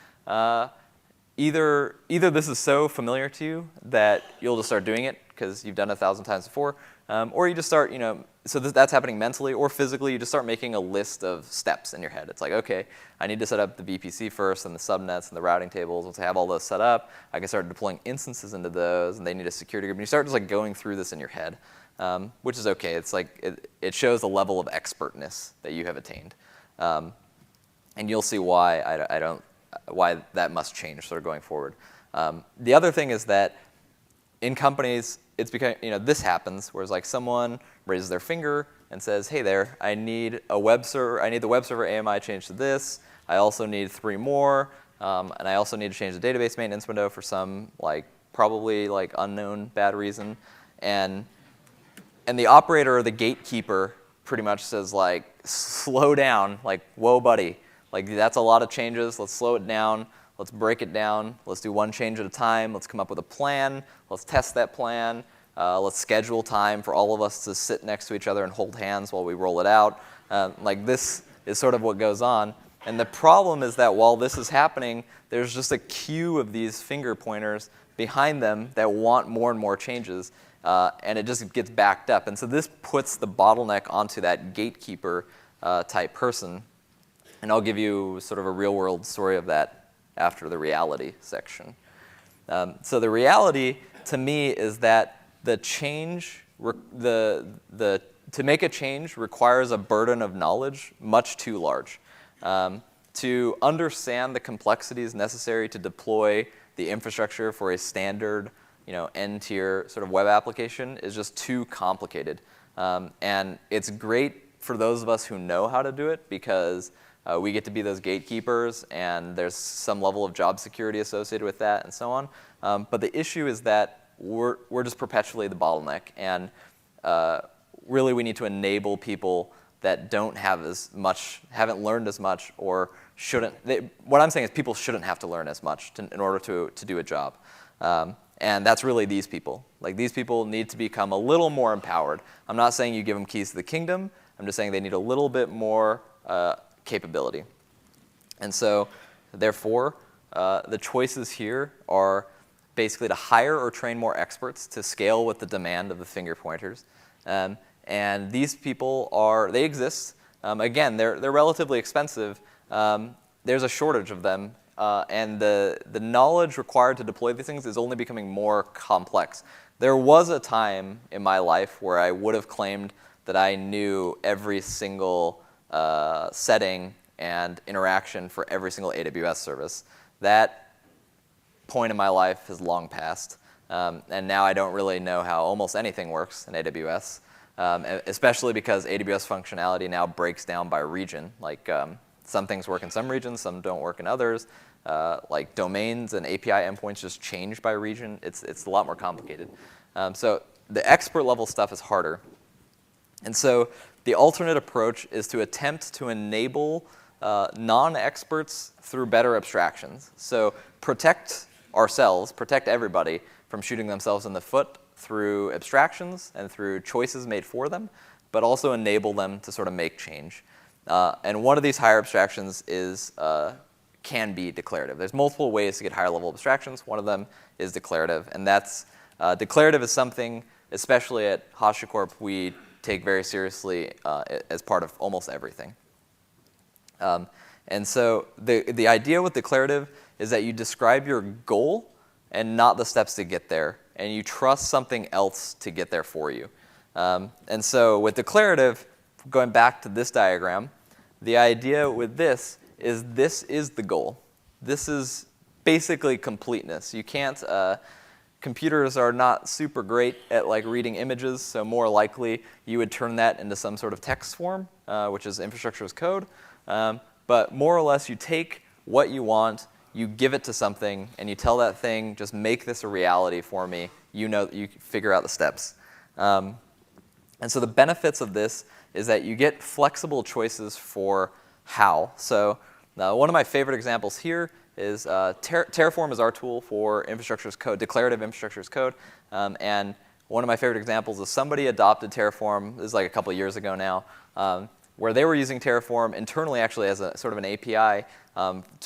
either this is so familiar to you that you'll just start doing it because you've done it 1,000 times before, or you just start, so that's happening mentally, or physically, you just start making a list of steps in your head. It's like, okay, I need to set up the VPC first, and the subnets, and the routing tables. Once I have all those set up, I can start deploying instances into those, and they need a security group. And you start just like going through this in your head. which is okay. It's like it shows a level of expertness that you have attained, and you'll see why why that must change sort of going forward. The other thing is that in companies, it's because this happens, where it's like someone raises their finger and says, "Hey there, I need a web server. I need the web server AMI changed to this. I also need 3 more, and I also need to change the database maintenance window for some probably unknown bad reason." And the operator or the gatekeeper pretty much says slow down, whoa buddy, that's a lot of changes. Let's slow it down. Let's break it down. Let's do one change at a time. Let's come up with a plan. Let's test that plan. Let's schedule time for all of us to sit next to each other and hold hands while we roll it out. This is sort of what goes on. And the problem is that while this is happening, there's just a queue of these finger pointers behind them that want more and more changes, and it just gets backed up. And so this puts the bottleneck onto that gatekeeper type person. And I'll give you sort of a real-world story of that after the reality section. So the reality, to me, is that the change, to make a change requires a burden of knowledge much too large. To understand the complexities necessary to deploy the infrastructure for a standard, N-tier sort of web application is just too complicated. And it's great for those of us who know how to do it, because we get to be those gatekeepers, and there's some level of job security associated with that, and so on. But the issue is that we're just perpetually the bottleneck, and really we need to enable people that don't have as much, haven't learned as much, or shouldn't. What I'm saying is people shouldn't have to learn as much in order to do a job. And that's really these people. These people need to become a little more empowered. I'm not saying you give them keys to the kingdom. I'm just saying they need a little bit more capability. And so, therefore, the choices here are basically to hire or train more experts to scale with the demand of the finger pointers. And these people they exist. Again, they're relatively expensive. There's a shortage of them. And the knowledge required to deploy these things is only becoming more complex. There was a time in my life where I would have claimed that I knew every single setting and interaction for every single AWS service. That point in my life has long passed. And now I don't really know how almost anything works in AWS, especially because AWS functionality now breaks down by region. Some things work in some regions, some don't work in others. Domains and API endpoints just change by region. It's a lot more complicated. So the expert level stuff is harder. And so the alternate approach is to attempt to enable non-experts through better abstractions. So protect ourselves, protect everybody from shooting themselves in the foot through abstractions and through choices made for them, but also enable them to sort of make change. And one of these higher abstractions can be declarative. There's multiple ways to get higher level abstractions. One of them is declarative, and that's declarative is something, especially at HashiCorp, we take very seriously as part of almost everything. And so the idea with declarative is that you describe your goal and not the steps to get there, and you trust something else to get there for you. And so with declarative, going back to this diagram, the idea with this is the goal. This is basically completeness. You can't, computers are not super great at reading images, so more likely you would turn that into some sort of text form, which is infrastructure as code. But more or less, you take what you want, you give it to something, and you tell that thing, just make this a reality for me. You figure out the steps. And so the benefits of this is that you get flexible choices for how. So one of my favorite examples here is Terraform is our tool for infrastructure as code, declarative infrastructure as code. And one of my favorite examples is somebody adopted Terraform, this is a couple of years ago now, where they were using Terraform internally actually as a sort of an API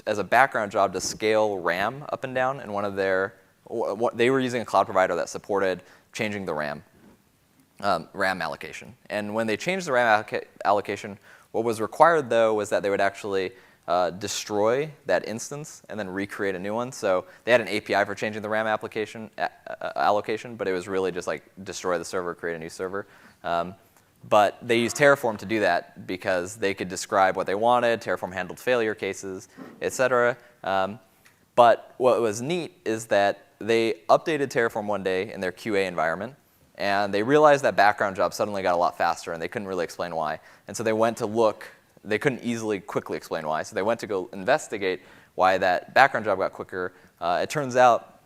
as a background job to scale RAM up and down. And they were using a cloud provider that supported changing the RAM allocation. And when they changed the RAM allocation, what was required though was that they would actually destroy that instance and then recreate a new one. So they had an API for changing the RAM application allocation, but it was really just like destroy the server, create a new server. But they used Terraform to do that because they could describe what they wanted. Terraform handled failure cases, et cetera. But what was neat is that they updated Terraform one day in their QA environment, and they realized that background jobs suddenly got a lot faster, and they couldn't really explain why. And so they went to look. They couldn't quickly explain why, so they went to go investigate why that background job got quicker. It turns out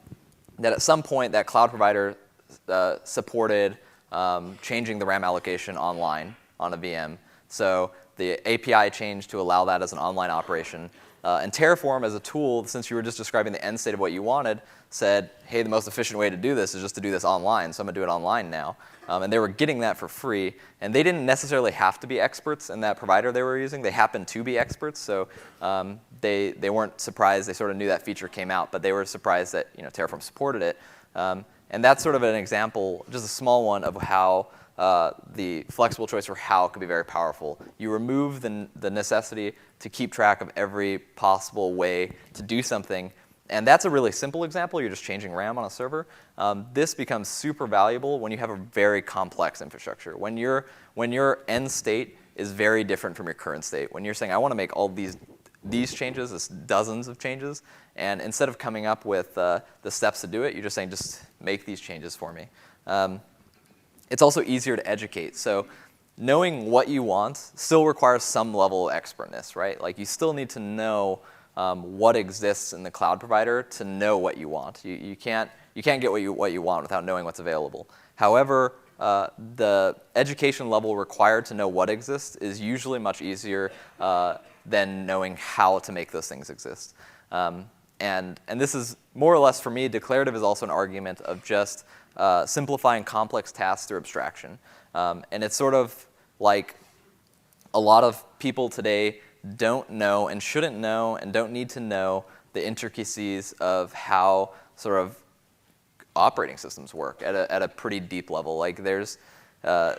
that at some point that cloud provider supported changing the RAM allocation online on a VM. So the API changed to allow that as an online operation. And Terraform as a tool, since you were just describing the end state of what you wanted, said, hey, the most efficient way to do this is just to do this online, so I'm going to do it online now. And they were getting that for free. And they didn't necessarily have to be experts in that provider they were using. They happened to be experts, so they weren't surprised. They sort of knew that feature came out, but they were surprised that Terraform supported it. And that's sort of an example, just a small one, of how the flexible choice for how could be very powerful. You remove the necessity to keep track of every possible way to do something. And that's a really simple example. You're just changing RAM on a server. This becomes super valuable when you have a very complex infrastructure. When your end state is very different from your current state. When you're saying, I want to make all these changes, it's dozens of changes, and instead of coming up with the steps to do it, you're just saying, just make these changes for me. It's also easier to educate. So knowing what you want still requires some level of expertness, right? Like you still need to know what exists in the cloud provider to know what you want. You can't get what you want without knowing what's available. However, the education level required to know what exists is usually much easier than knowing how to make those things exist. And this is more or less, for me, declarative is also an argument of just simplifying complex tasks through abstraction. And it's sort of like a lot of people today don't know and shouldn't know and don't need to know the intricacies of how sort of operating systems work at a pretty deep level. Like there's I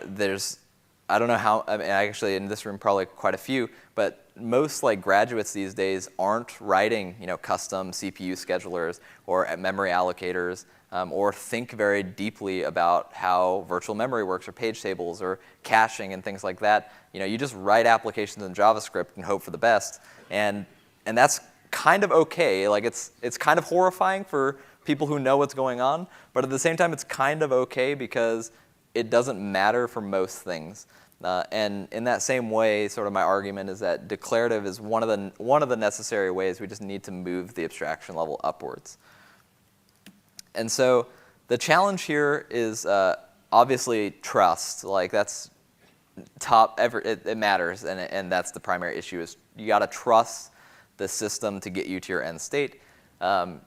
don't know how, I mean, actually in this room probably quite a few, but most like graduates these days aren't writing custom CPU schedulers or memory allocators or think very deeply about how virtual memory works or page tables or caching and things like that. You just write applications in JavaScript and hope for the best, and that's kind of okay. Like it's kind of horrifying for people who know what's going on, but at the same time it's kind of okay because it doesn't matter for most things. And in that same way, sort of my argument is that declarative is one of the necessary ways. We just need to move the abstraction level upwards. And so the challenge here is obviously trust. Like that's it matters, and that's the primary issue. Is you got to trust the system to get you to your end state.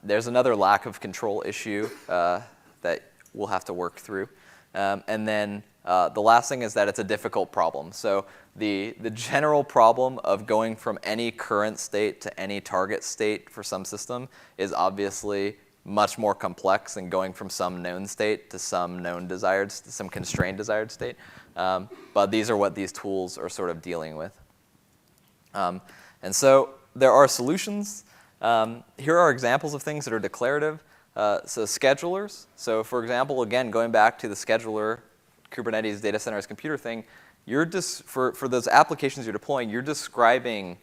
There's another lack of control issue that we'll have to work through. And then the last thing is that it's a difficult problem. So the general problem of going from any current state to any target state for some system is obviously much more complex than going from some known state to some some constrained desired state. But these are what these tools are sort of dealing with. And so there are solutions. Here are examples of things that are declarative. So schedulers. So for example, again, going back to the scheduler, Kubernetes data center as computer thing, for those applications you're deploying, you're describing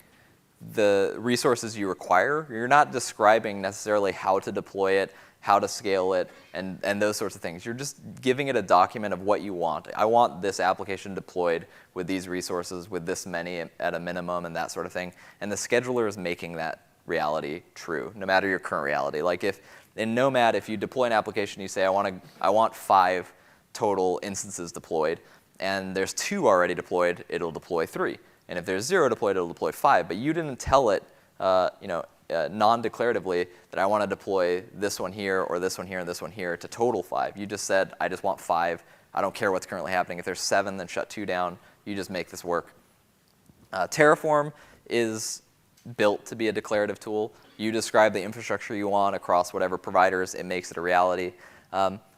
the resources you require. You're not describing necessarily how to deploy it, how to scale it, and those sorts of things. You're just giving it a document of what you want. I want this application deployed with these resources, with this many at a minimum, and that sort of thing. And the scheduler is making that reality true, no matter your current reality. Like in Nomad, if you deploy an application, you say, I want 5 total instances deployed, and there's 2 already deployed, it'll deploy 3. And if there's 0 deployed, it'll deploy 5. But you didn't tell it non-declaratively that I want to deploy this one here or this one here and this one here to total 5. You just said, I just want 5. I don't care what's currently happening. If there's 7, then shut 2 down. You just make this work. Terraform is built to be a declarative tool. You describe the infrastructure you want across whatever providers. It makes it a reality.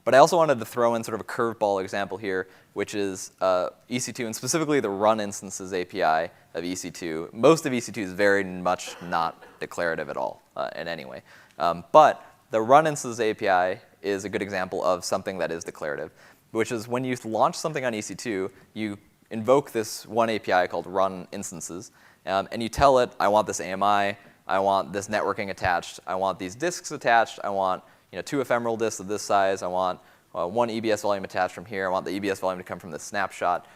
But I also wanted to throw in sort of a curveball example here, which is EC2, and specifically the run instances API of EC2. Most of EC2 is very much not declarative at all in any way. But the run instances API is a good example of something that is declarative, which is when you launch something on EC2, you invoke this one API called run instances, and you tell it, I want this AMI, I want this networking attached, I want these disks attached, I want 2 ephemeral disks of this size, I want 1 EBS volume attached from here, I want the EBS volume to come from this snapshot.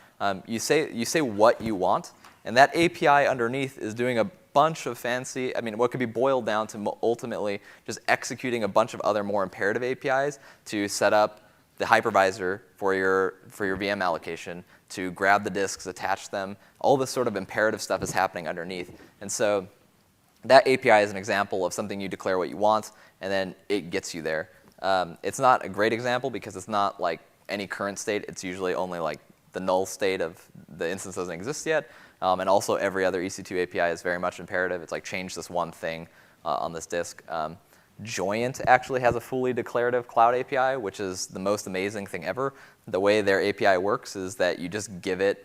You say what you want, and that API underneath is doing a bunch of fancy, what could be boiled down to ultimately just executing a bunch of other more imperative APIs to set up the hypervisor for your VM allocation, to grab the disks, attach them. All this sort of imperative stuff is happening underneath. And so that API is an example of something you declare what you want, and then it gets you there. It's not a great example because it's not like any current state. It's usually only like the null state of the instance doesn't exist yet. And also every other EC2 API is very much imperative. It's like change this one thing on this disk. Joyent actually has a fully declarative cloud API, which is the most amazing thing ever. The way their API works is that you just give it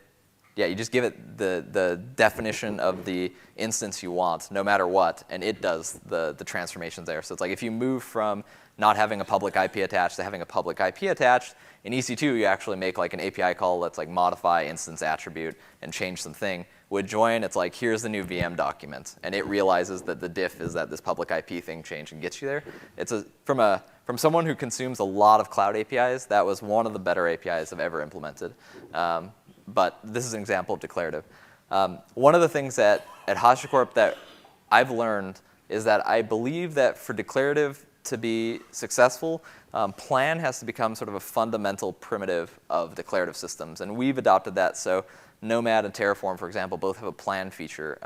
the definition of the instance you want, no matter what, and it does the transformations there. So it's like if you move from not having a public IP attached to having a public IP attached, in EC2 you actually make like an API call that's like modify instance attribute and change something. With Join, it's like here's the new VM document, and it realizes that the diff is that this public IP thing changed and gets you there. It's from someone who consumes a lot of cloud APIs, that was one of the better APIs I've ever implemented. But this is an example of declarative. One of the things at HashiCorp that I've learned is that I believe that for declarative to be successful, plan has to become sort of a fundamental primitive of declarative systems. And we've adopted that. So Nomad and Terraform, for example, both have a plan feature.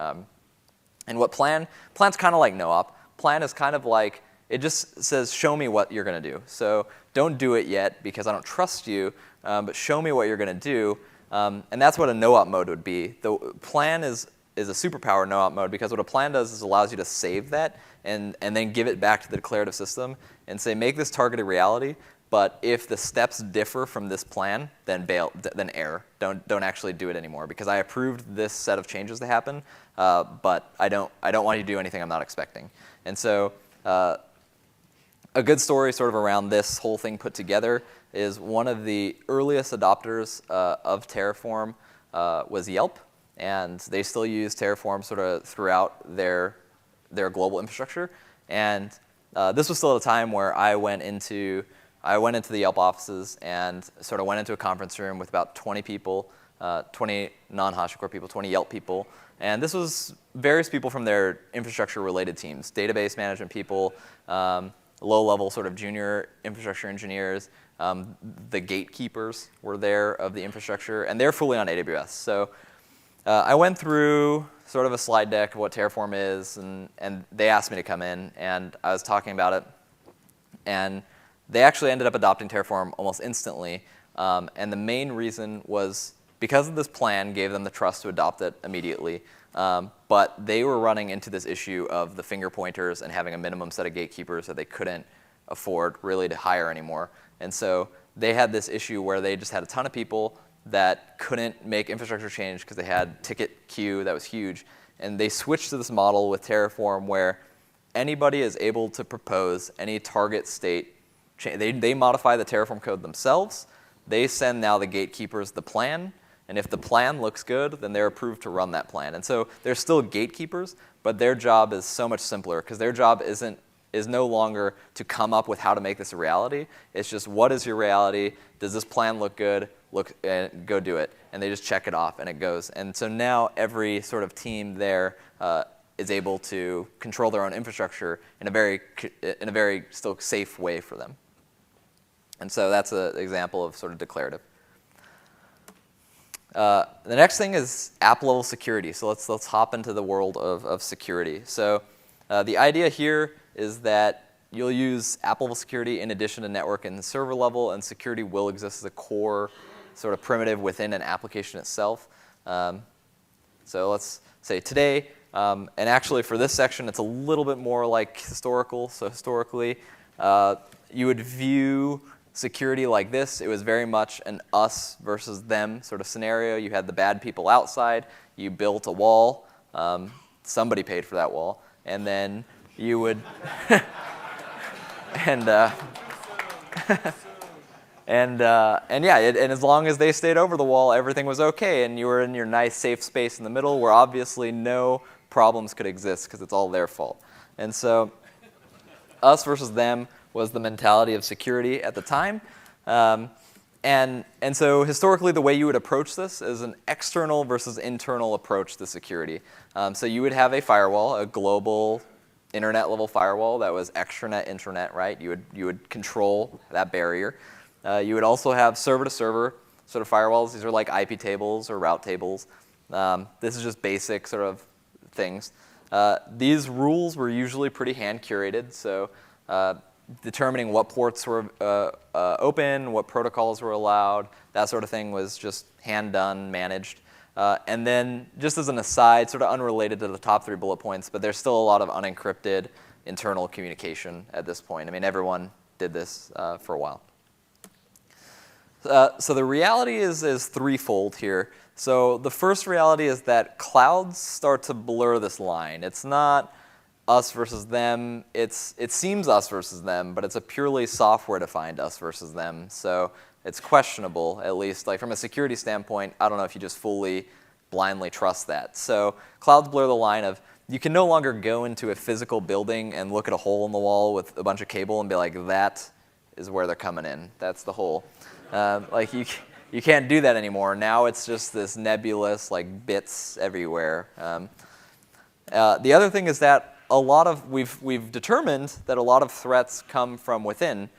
And what plan's kind of like no-op. Plan is kind of like, it just says, show me what you're going to do. So don't do it yet because I don't trust you, but show me what you're going to do. And that's what a no-op mode would be. The plan is a superpower no-op mode because what a plan does is allows you to save that and then give it back to the declarative system and say, make this target a reality, but if the steps differ from this plan, then error. Don't actually do it anymore because I approved this set of changes to happen, but I don't want you to do anything I'm not expecting. And so a good story sort of around this whole thing put together is one of the earliest adopters of Terraform was Yelp, and they still use Terraform sort of throughout their global infrastructure. And this was still at a time where I went into the Yelp offices and sort of went into a conference room with about 20 people, 20 non-HashiCorp people, 20 Yelp people. And this was various people from their infrastructure-related teams, database management people, low-level sort of junior infrastructure engineers. The gatekeepers were there of the infrastructure, and they're fully on AWS. So I went through sort of a slide deck of what Terraform is, and they asked me to come in, and I was talking about it. And they actually ended up adopting Terraform almost instantly. And the main reason was because of this plan gave them the trust to adopt it immediately. But they were running into this issue of the finger pointers and having a minimum set of gatekeepers that they couldn't afford really to hire anymore. And so they had this issue where they just had a ton of people that couldn't make infrastructure change because they had ticket queue that was huge. And they switched to this model with Terraform where anybody is able to propose any target state. They modify the Terraform code themselves. They send now the gatekeepers the plan. And if the plan looks good, then they're approved to run that plan. And so they're still gatekeepers, but their job is so much simpler because their job is no longer to come up with how to make this a reality. It's just, what is your reality? Does this plan look good? Go do it. And they just check it off, and it goes. And so now every sort of team there is able to control their own infrastructure in a very still safe way for them. And so that's an example of sort of declarative. The next thing is app-level security. So let's hop into the world of security. So the idea here is that you'll use app-level security in addition to network and server level, and security will exist as a core sort of primitive within an application itself. So let's say today, and actually for this section, it's a little bit more like historical. So historically, you would view security like this. It was very much an us versus them sort of scenario. You had the bad people outside. You built a wall. Somebody paid for that wall. And then you would, and as long as they stayed over the wall, everything was okay, and you were in your nice safe space in the middle where obviously no problems could exist because it's all their fault. And so us versus them was the mentality of security at the time. And so historically, the way you would approach this is an external versus internal approach to security. So you would have a firewall, a global internet level firewall that was extranet, intranet, right? You would control that barrier. You would also have server-to-server sort of firewalls. These are like IP tables or route tables. This is just basic sort of things. These rules were usually pretty hand-curated, so determining what ports were open, what protocols were allowed, that sort of thing was just hand-done, managed. And then, just as an aside, sort of unrelated to the top 3 bullet points, but there's still a lot of unencrypted internal communication at this point. I mean, everyone did this for a while. So the reality is threefold here. So the first reality is that clouds start to blur this line. It's not us versus them. It seems us versus them, but it's a purely software-defined us versus them. So it's questionable, at least. Like from a security standpoint, I don't know if you just fully blindly trust that. So clouds blur the line of, you can no longer go into a physical building and look at a hole in the wall with a bunch of cable and be like, that is where they're coming in. That's the hole. Like you can't do that anymore. Now it's just this nebulous like bits everywhere. The other thing is that we've determined that a lot of threats come from within.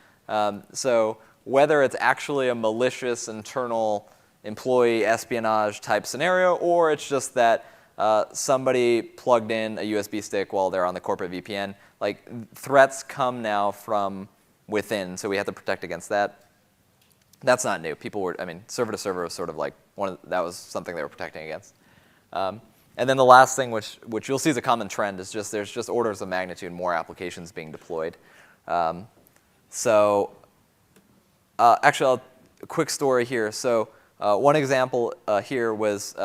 So whether it's actually a malicious internal employee espionage type scenario, or it's just that somebody plugged in a USB stick while they're on the corporate VPN, like threats come now from within, so we have to protect against that. That's not new. Server to server was sort of like that was something they were protecting against. And then the last thing, which you'll see is a common trend, is just there's just orders of magnitude more applications being deployed. Actually, a quick story here. So one example here was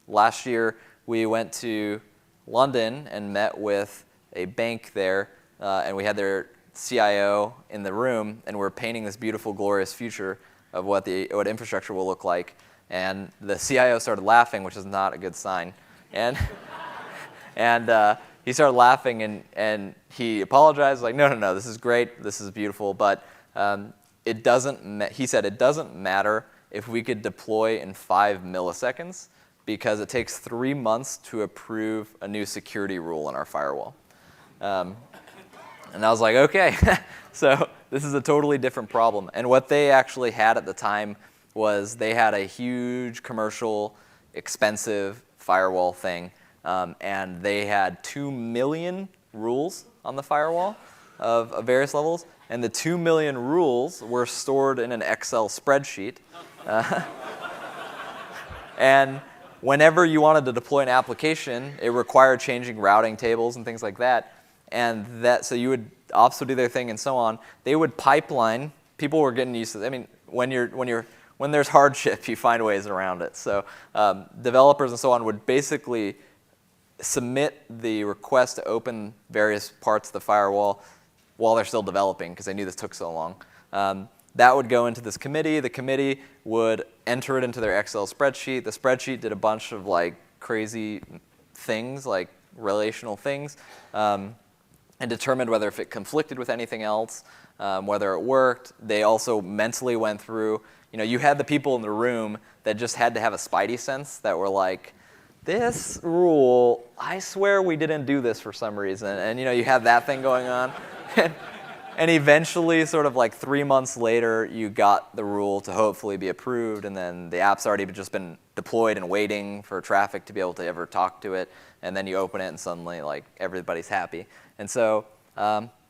last year we went to London and met with a bank there, and we had their CIO in the room, and we're painting this beautiful, glorious future of what infrastructure will look like. And the CIO started laughing, which is not a good sign. And he started laughing, and he apologized, like, no, this is great, this is beautiful, but he said it doesn't matter if we could deploy in 5 milliseconds, because it takes 3 months to approve a new security rule in our firewall. And I was like, okay, so this is a totally different problem. And what they actually had at the time was they had a huge commercial, expensive firewall thing, and they had 2 million rules on the firewall of various levels, and the 2 million rules were stored in an Excel spreadsheet. And whenever you wanted to deploy an application, it required changing routing tables and things like that. And so ops would do their thing and so on. They would pipeline. People were getting used to it. I mean, when there's hardship, you find ways around it. So developers and so on would basically submit the request to open various parts of the firewall while they're still developing, because they knew this took so long. That would go into this committee. The committee would enter it into their Excel spreadsheet. The spreadsheet did a bunch of like crazy things, like relational things, and determined whether if it conflicted with anything else, whether it worked. They also mentally went through, you had the people in the room that just had to have a spidey sense that were like, this rule, I swear we didn't do this for some reason. And you had that thing going on. And eventually, sort of like 3 months later, you got the rule to hopefully be approved, and then the app's already just been deployed and waiting for traffic to be able to ever talk to it, and then you open it and suddenly like everybody's happy. And so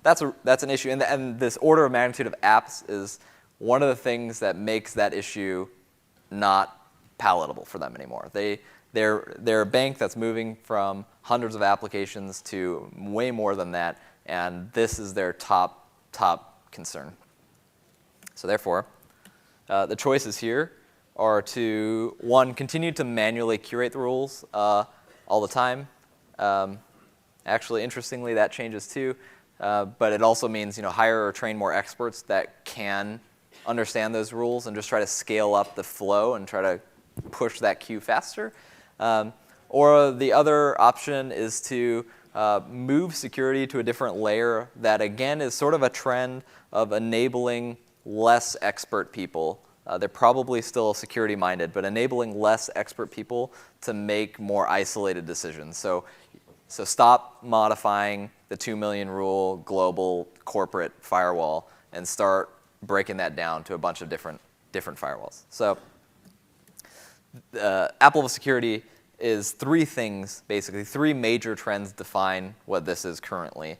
that's an issue, and this order of magnitude of apps is one of the things that makes that issue not palatable for them anymore. They're a bank that's moving from hundreds of applications to way more than that, and this is their top concern. So therefore, the choices here are to, one, continue to manually curate the rules all the time. Actually, interestingly, that changes too. But it also means hire or train more experts that can understand those rules and just try to scale up the flow and try to push that queue faster. Or the other option is to move security to a different layer that, again, is sort of a trend of enabling less expert people. They're probably still security-minded, but enabling less expert people to make more isolated decisions. So stop modifying the 2 million rule global corporate firewall and start breaking that down to a bunch of different firewalls. So app-level security is three things, basically. Three major trends define what this is currently.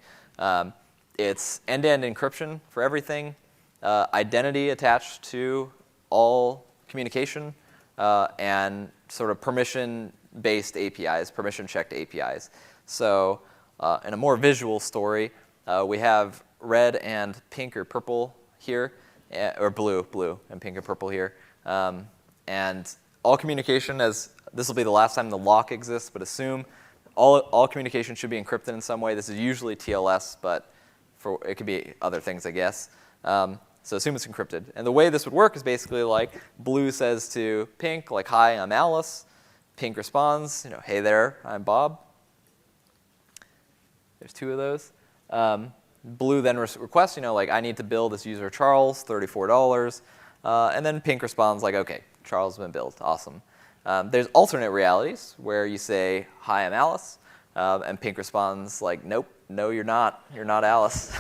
It's end-to-end encryption for everything, identity attached to all communication, and sort of permission-based APIs, permission-checked APIs. So in a more visual story, we have red and pink or purple here, or blue and pink and purple here. And all communication, as this will be the last time the lock exists, but assume all communication should be encrypted in some way. This is usually TLS, but it could be other things, I guess. So assume it's encrypted. And the way this would work is basically like blue says to pink, like, hi, I'm Alice. Pink responds, hey there, I'm Bob. There's two of those. Blue then requests, like, I need to bill this user Charles, $34. And then pink responds like, OK, Charles has been billed. Awesome. There's alternate realities where you say, hi, I'm Alice. And pink responds like, nope, no, you're not. You're not Alice.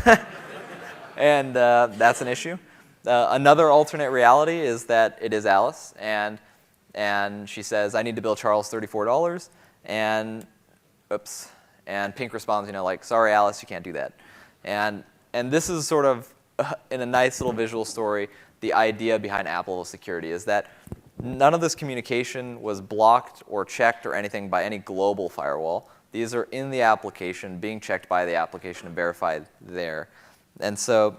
And that's an issue. Another alternate reality is that it is Alice. And she says, I need to bill Charles $34. And oops. And pink responds, like, sorry, Alice, you can't do that. And this is sort of, in a nice little visual story, the idea behind app-level security is that none of this communication was blocked or checked or anything by any global firewall. These are in the application, being checked by the application and verified there. And so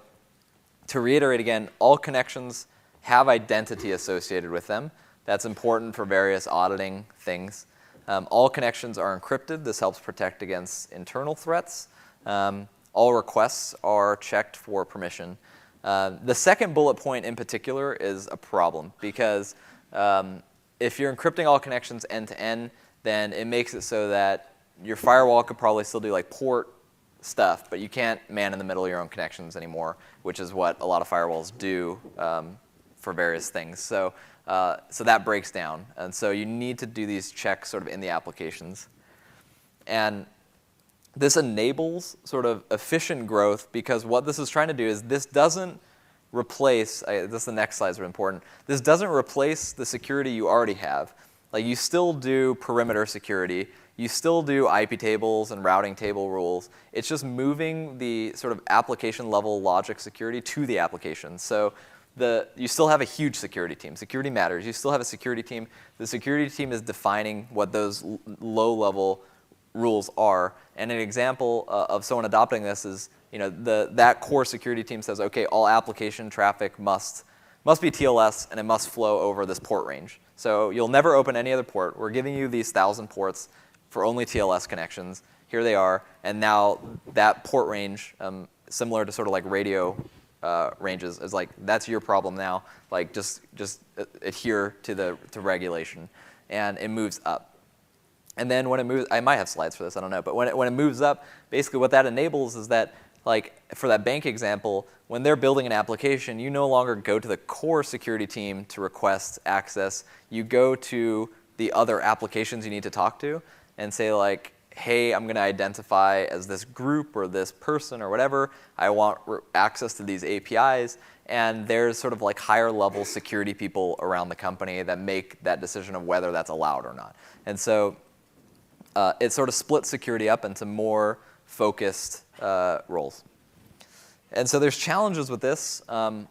to reiterate again, all connections have identity associated with them. That's important for various auditing things. All connections are encrypted. This helps protect against internal threats. All requests are checked for permission. The second bullet point in particular is a problem because if you're encrypting all connections end-to-end, then it makes it so that your firewall could probably still do like port stuff, but you can't man in the middle of your own connections anymore, which is what a lot of firewalls do for various things. So that breaks down. And so you need to do these checks sort of in the applications. And this enables sort of efficient growth because what this is trying to do is this doesn't replace, the next slides are important, this doesn't replace the security you already have. Like you still do perimeter security, you still do IP tables and routing table rules. It's just moving the sort of application level logic security to the application. So you still have a huge security team. Security matters. You still have a security team. The security team is defining what those low-level rules are. And an example of someone adopting this is, that core security team says, OK, all application traffic must be TLS, and it must flow over this port range. So you'll never open any other port. We're giving you these 1,000 ports for only TLS connections. Here they are. And now that port range, similar to sort of like radio ranges, is like, that's your problem now. Like, just adhere to regulation. And it moves up. And then when it moves, I might have slides for this, I don't know. But when it moves up, basically what that enables is that, like for that bank example, when they're building an application, you no longer go to the core security team to request access. You go to the other applications you need to talk to and say like, hey, I'm going to identify as this group or this person or whatever. I want access to these APIs. And there's sort of like higher level security people around the company that make that decision of whether that's allowed or not. And so it sort of splits security up into more focused roles. And so there's challenges with this.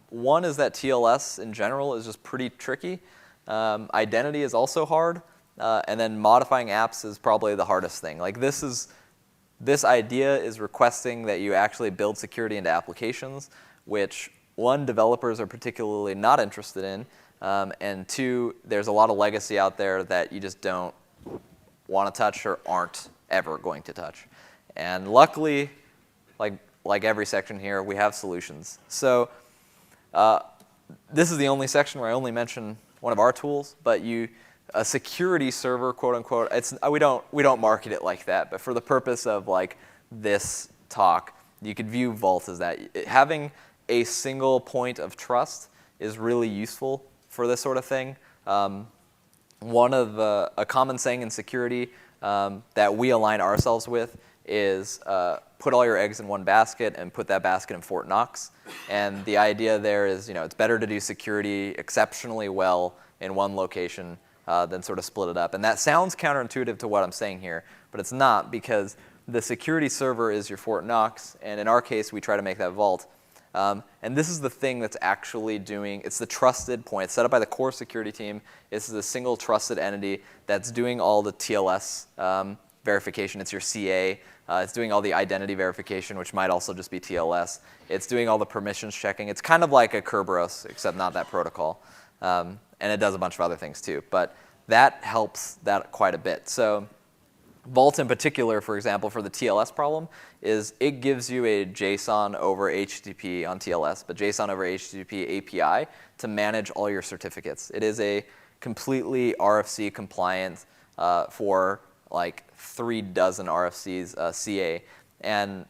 One is that TLS in general is just pretty tricky. Identity is also hard. And then modifying apps is probably the hardest thing. Like this idea is requesting that you actually build security into applications, which one, developers are particularly not interested in, and two, there's a lot of legacy out there that you just don't want to touch or aren't ever going to touch. And luckily, like every section here, we have solutions. So this is the only section where I only mention one of our tools, but a security server, quote unquote, we don't market it like that, but for the purpose of like this talk, you could view Vault as that. Having a single point of trust is really useful for this sort of thing. A common saying in security that we align ourselves with is put all your eggs in one basket and put that basket in Fort Knox. And the idea there is, it's better to do security exceptionally well in one location than sort of split it up. And that sounds counterintuitive to what I'm saying here, but it's not, because the security server is your Fort Knox, and in our case, we try to make that Vault. And this is the thing that's actually it's the trusted point. It's set up by the core security team. This is a single trusted entity that's doing all the TLS verification. It's your CA. It's doing all the identity verification, which might also just be TLS. It's doing all the permissions checking. It's kind of like a Kerberos, except not that protocol. And it does a bunch of other things too. But that helps that quite a bit. So Vault in particular, for example, for the TLS problem, is it gives you a JSON over HTTP on TLS, but JSON over HTTP API to manage all your certificates. It is a completely RFC compliant for like 36 RFCs CA, and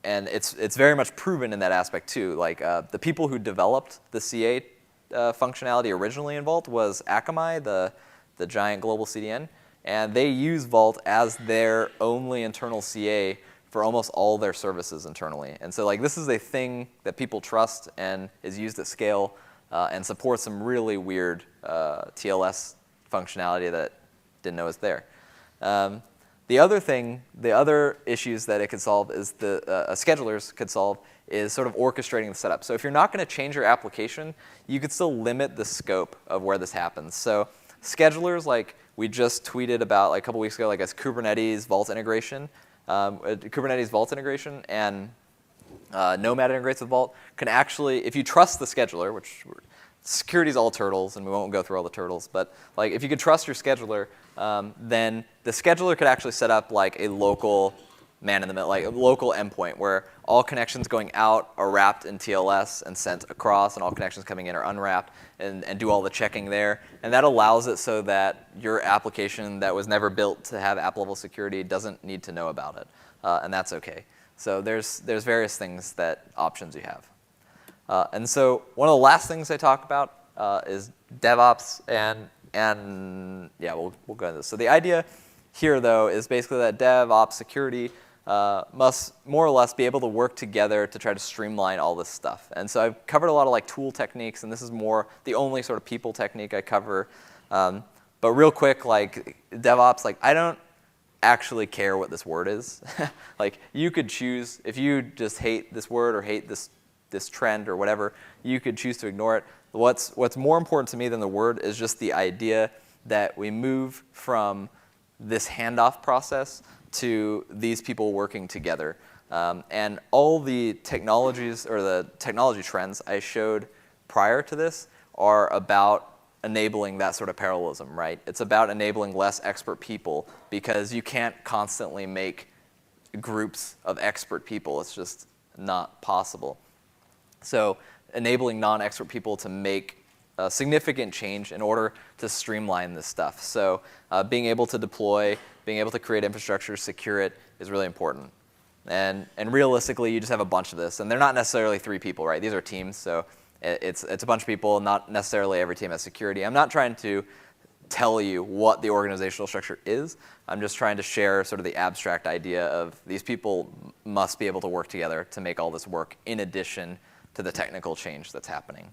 it's very much proven in that aspect too. Like the people who developed the CA functionality originally in Vault was Akamai, the giant global CDN. And they use Vault as their only internal CA for almost all their services internally. And so this is a thing that people trust and is used at scale and supports some really weird TLS functionality that didn't know was there. The other issues that it could solve is schedulers could solve is sort of orchestrating the setup. So if you're not going to change your application, you could still limit the scope of where this happens. So schedulers, like we just tweeted about a couple weeks ago, as Kubernetes Vault integration, and Nomad integrates with Vault, can actually, if you trust the scheduler, which security is all turtles, and we won't go through all the turtles, but if you could trust your scheduler, then the scheduler could actually set up a local man-in-the-middle, a local endpoint where all connections going out are wrapped in TLS and sent across, and all connections coming in are unwrapped, and do all the checking there. And that allows it so that your application that was never built to have app-level security doesn't need to know about it, and that's okay. So there's various options you have. And so one of the last things I talk about is DevOps, and yeah, we'll go into this. So the idea here, though, is basically that DevOps security must more or less be able to work together to try to streamline all this stuff. And so I've covered a lot of tool techniques, and this is more the only sort of people technique I cover. But real quick, DevOps, I don't actually care what this word is. You could choose, if you just hate this word or hate this trend or whatever, you could choose to ignore it. What's more important to me than the word is just the idea that we move from this handoff process to these people working together. And all the technologies or the technology trends I showed prior to this are about enabling that sort of parallelism, right? It's about enabling less expert people because you can't constantly make groups of expert people. It's just not possible. So enabling non-expert people to make a significant change in order to streamline this stuff. So being able to deploy, being able to create infrastructure, secure it is really important. And realistically, you just have a bunch of this. And they're not necessarily 3 people, right? These are teams. So it's a bunch of people, not necessarily every team has security. I'm not trying to tell you what the organizational structure is. I'm just trying to share sort of the abstract idea of these people must be able to work together to make all this work in addition to the technical change that's happening.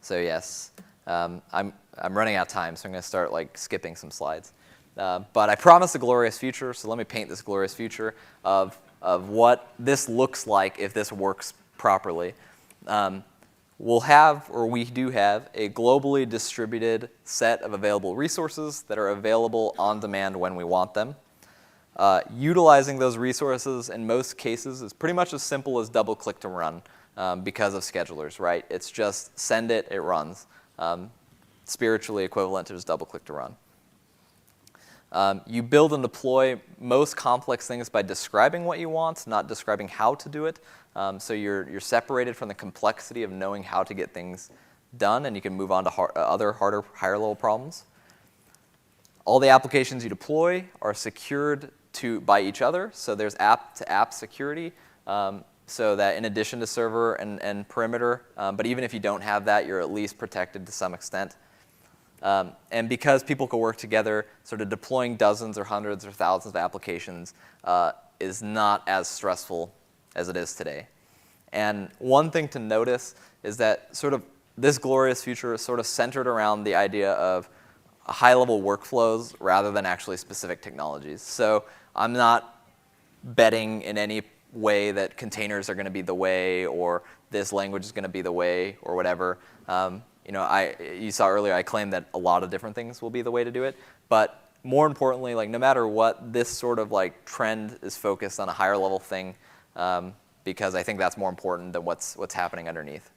So yes, I'm running out of time, so I'm going to start skipping some slides. But I promised a glorious future, so let me paint this glorious future of what this looks like if this works properly. We'll have, or we do have, a globally distributed set of available resources that are available on demand when we want them. Utilizing those resources in most cases is pretty much as simple as double-click to run. because of schedulers, right? It's just send it, it runs. Spiritually equivalent to just double-click to run. You build and deploy most complex things by describing what you want, not describing how to do it. So you're separated from the complexity of knowing how to get things done, and you can move on to other harder, higher-level problems. All the applications you deploy are secured by each other. So there's app-to-app security, so that in addition to server and perimeter, but even if you don't have that, you're at least protected to some extent. And because people can work together, sort of deploying dozens or hundreds or thousands of applications is not as stressful as it is today. And one thing to notice is that sort of this glorious future is sort of centered around the idea of high-level workflows rather than actually specific technologies. So I'm not betting in any way that containers are going to be the way, or this language is going to be the way, or whatever. You saw earlier I claimed that a lot of different things will be the way to do it. But more importantly, like no matter what, this sort of like trend is focused on a higher level thing, because I think that's more important than what's happening underneath.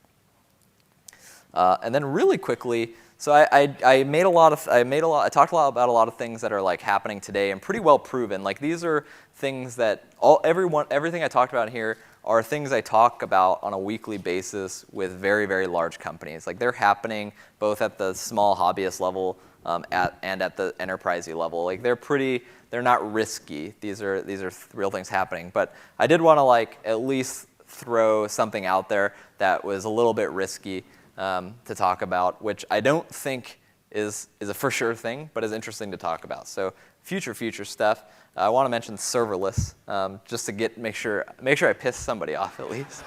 And then really quickly, so I talked a lot about a lot of things that are like happening today and pretty well proven. Like these are things that everything I talked about here are things I talk about on a weekly basis with very, very large companies. Like they're happening both at the small hobbyist level and at the enterprisey level. Like they're not risky. These are real things happening. But I did want to like at least throw something out there that was a little bit risky to talk about, which I don't think is a for sure thing, but is interesting to talk about. So future stuff. I want to mention serverless, just to make sure I piss somebody off at least.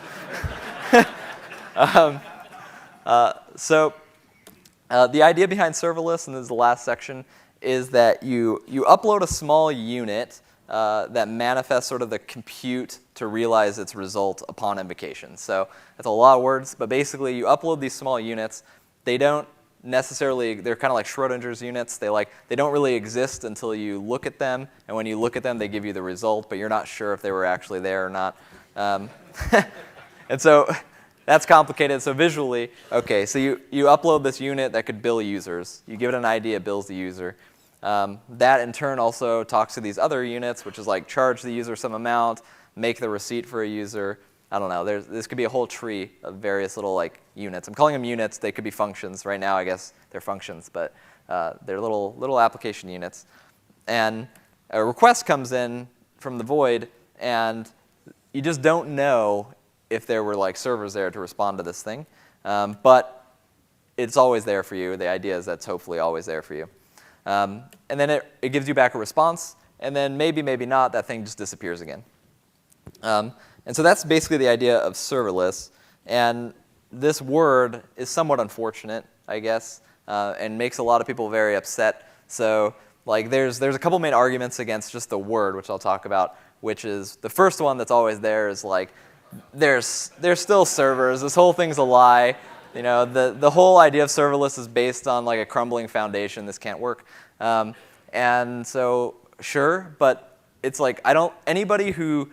The idea behind serverless, and this is the last section, is that you upload a small unit that manifests sort of the compute to realize its result upon invocation. So that's a lot of words, but basically you upload these small units. They don't necessarily, they're kind of like Schrodinger's units. They don't really exist until you look at them, and when you look at them, they give you the result, but you're not sure if they were actually there or not. And so that's complicated. So visually, okay, so you upload this unit that could bill users. You give it an ID, it bills the user. That in turn also talks to these other units, which is like charge the user some amount, make the receipt for a user. I don't know. This could be a whole tree of various little like units. I'm calling them units. They could be functions. Right now, I guess they're functions, but they're little application units. And a request comes in from the void, and you just don't know if there were like servers there to respond to this thing, but it's always there for you. The idea is that's hopefully always there for you. And then it gives you back a response, and then maybe not, that thing just disappears again. And so that's basically the idea of serverless. And this word is somewhat unfortunate, I guess, and makes a lot of people very upset. So like there's a couple main arguments against just the word, which I'll talk about, which is the first one that's always there is like there's still servers. This whole thing's a lie. You know, the whole idea of serverless is based on like a crumbling foundation. This can't work. And so sure, but it's like anybody who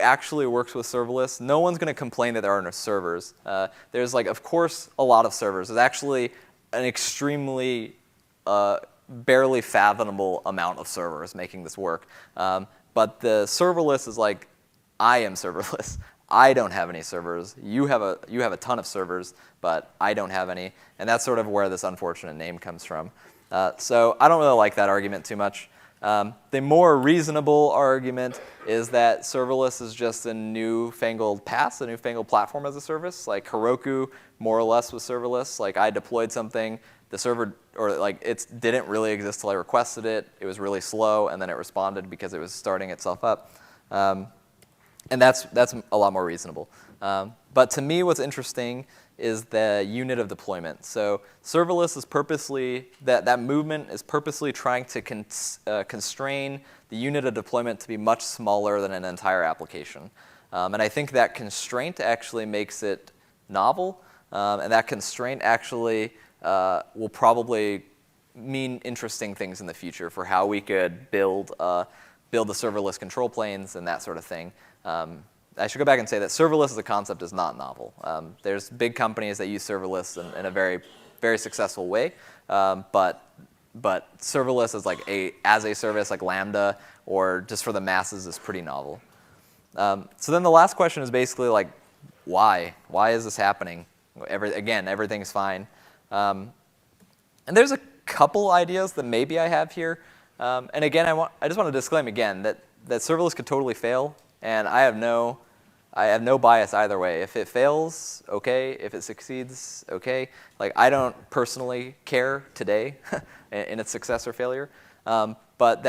actually works with serverless, no one's going to complain that there are no servers. There's like, of course, a lot of servers. There's actually an extremely barely fathomable amount of servers making this work. But the serverless is like, I am serverless. I don't have any servers. You have a ton of servers, but I don't have any. And that's sort of where this unfortunate name comes from. So I don't really like that argument too much. The more reasonable argument is that serverless is just a newfangled PaaS, a newfangled platform as a service. Like Heroku, more or less, was serverless. Like I deployed something, the server, or like it didn't really exist till I requested it. It was really slow, and then it responded because it was starting itself up. And that's a lot more reasonable. But to me, what's interesting is the unit of deployment. So serverless is purposely, that movement is purposely trying to constrain the unit of deployment to be much smaller than an entire application. And I think that constraint actually makes it novel. And that constraint actually will probably mean interesting things in the future for how we could build the serverless control planes and that sort of thing. I should go back and say that serverless as a concept is not novel. There's big companies that use serverless in a very, very successful way, but serverless as a service like Lambda or just for the masses is pretty novel. So then the last question is basically like, why? Why is this happening? Again, everything's fine. And there's a couple ideas that maybe I have here. And again, I just want to disclaim again that serverless could totally fail, and I have no bias either way. If it fails, okay. If it succeeds, okay. Like, I don't personally care today in its success or failure, but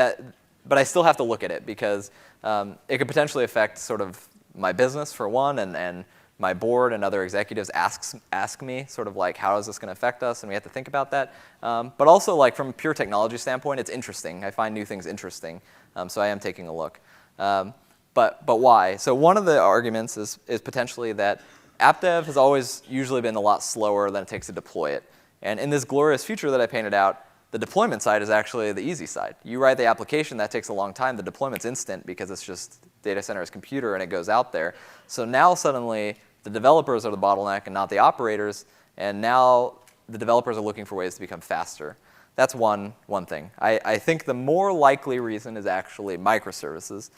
I still have to look at it because it could potentially affect sort of my business for one, and my board and other executives ask me sort of like, how is this going to affect us, and we have to think about that. But also, like, from a pure technology standpoint, it's interesting. I find new things interesting, so I am taking a look. But why? So one of the arguments is potentially that app dev has always usually been a lot slower than it takes to deploy it. And in this glorious future that I painted out, the deployment side is actually the easy side. You write the application, that takes a long time. The deployment's instant because it's just data center as computer and it goes out there. So now suddenly the developers are the bottleneck and not the operators, and now the developers are looking for ways to become faster. That's one thing. I think the more likely reason is actually microservices.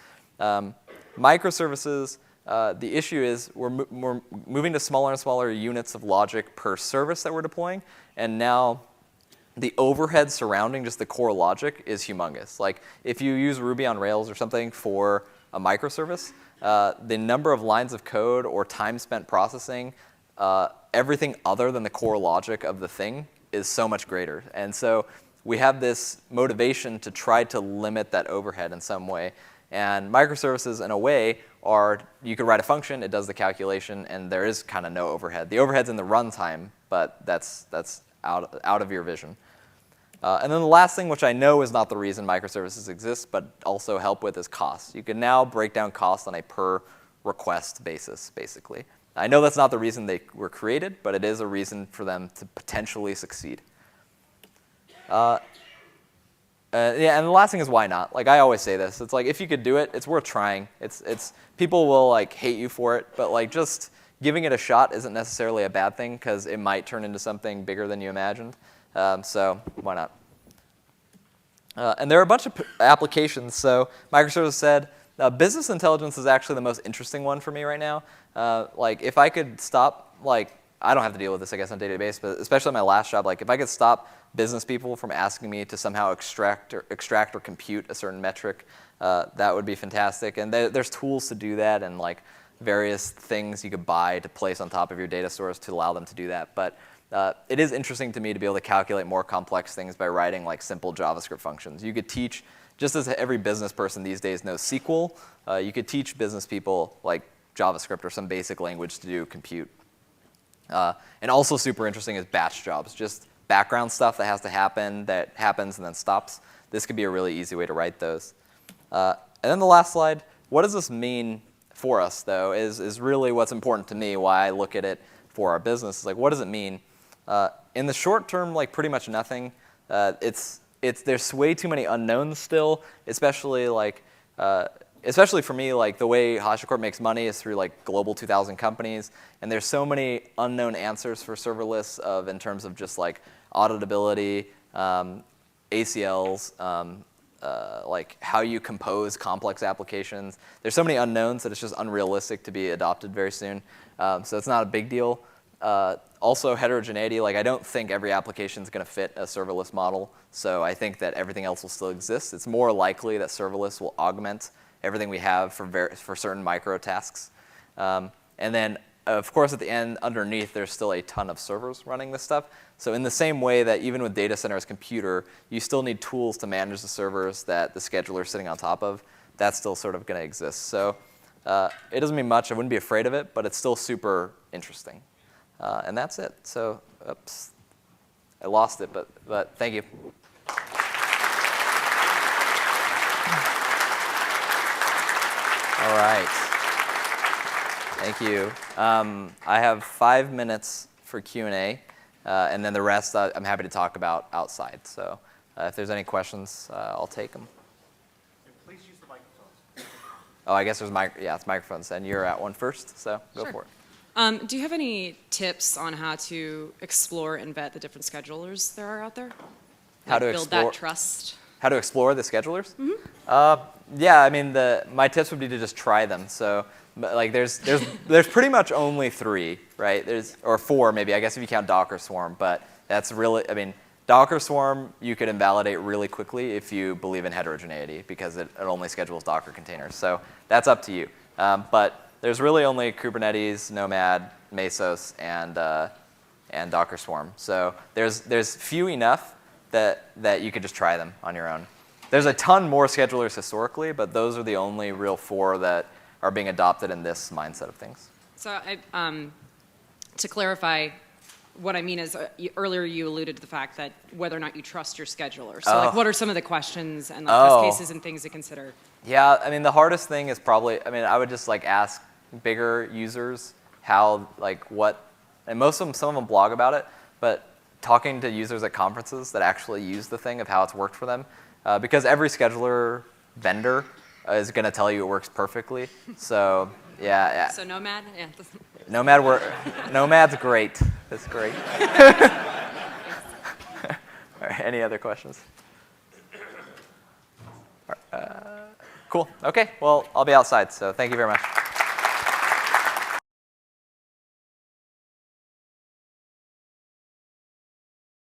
Microservices, the issue is we're moving to smaller and smaller units of logic per service that we're deploying, and now the overhead surrounding just the core logic is humongous. Like, if you use Ruby on Rails or something for a microservice, the number of lines of code or time spent processing everything other than the core logic of the thing is so much greater. And so we have this motivation to try to limit that overhead in some way. And microservices, in a way, are, you could write a function, it does the calculation, and there is kind of no overhead. The overhead's in the runtime, but that's out of your vision. And then the last thing, which I know is not the reason microservices exist, but also help with, is cost. You can now break down cost on a per request basis, basically. I know that's not the reason they were created, but it is a reason for them to potentially succeed. Yeah, and the last thing is, why not? Like, I always say this. It's like, if you could do it, it's worth trying. People will like hate you for it, but like, just giving it a shot isn't necessarily a bad thing because it might turn into something bigger than you imagined. So why not? And there are a bunch of applications. So Microservices said business intelligence is actually the most interesting one for me right now. Like, if I could stop, like, I don't have to deal with this, I guess, on a daily basis, but especially my last job, like, if I could stop business people from asking me to somehow extract or compute a certain metric, that would be fantastic. And there's tools to do that, and like various things you could buy to place on top of your data stores to allow them to do that. But it is interesting to me to be able to calculate more complex things by writing like simple JavaScript functions. You could teach, just as every business person these days knows SQL, you could teach business people like JavaScript or some basic language to do compute. And also super interesting is batch jobs, just background stuff that has to happen, that happens and then stops. This could be a really easy way to write those. And then the last slide, what does this mean for us, though, is really what's important to me, why I look at it for our business. Is like, what does it mean? In the short term, like, pretty much nothing. There's way too many unknowns still, especially for me, like, the way HashiCorp makes money is through like global 2,000 companies, and there's so many unknown answers for serverless in terms of just like auditability, ACLs, like how you compose complex applications. There's so many unknowns that it's just unrealistic to be adopted very soon. So it's not a big deal. Also, heterogeneity, like, I don't think every application is going to fit a serverless model, so I think that everything else will still exist. It's more likely that serverless will augment everything we have for certain micro tasks. And then, of course, at the end, underneath, there's still a ton of servers running this stuff. So in the same way that even with data center as computer, you still need tools to manage the servers that the scheduler is sitting on top of. That's still sort of going to exist. So it doesn't mean much. I wouldn't be afraid of it, but it's still super interesting. And that's it. So, oops, I lost it, but thank you. All right. Thank you. I have 5 minutes for Q&A, and then the rest I'm happy to talk about outside. So if there's any questions, I'll take them.
Please use the microphones.
Oh, I guess there's it's microphones, and you're at one first, so go for it.
Do you have any tips on how to explore and vet the different schedulers there are out there?
How to
build that trust?
How to explore the schedulers? Yeah, I mean, my tips would be to just try them. So, like, there's pretty much only 3, right? Or 4 maybe, I guess if you count Docker Swarm. But that's really, I mean, Docker Swarm you could invalidate really quickly if you believe in heterogeneity because it only schedules Docker containers. So that's up to you. But there's really only Kubernetes, Nomad, Mesos, and Docker Swarm. So there's few enough that you could just try them on your own. There's a ton more schedulers historically, but those are the only real 4 that are being adopted in this mindset of things.
So to clarify, what I mean is earlier you alluded to the fact that whether or not you trust your scheduler. So like, what are some of the questions and the test cases and things to consider? Yeah,
I mean, the hardest thing is probably, I mean, I would just like ask bigger users how, like what, and some of them blog about it, but talking to users at conferences that actually use the thing of how it's worked for them. Because every scheduler vendor is going to tell you it works perfectly. So, yeah.
So Nomad? Yeah.
Nomad's great. It's great. All right, any other questions? Cool. Okay, well, I'll be outside, so thank you very much.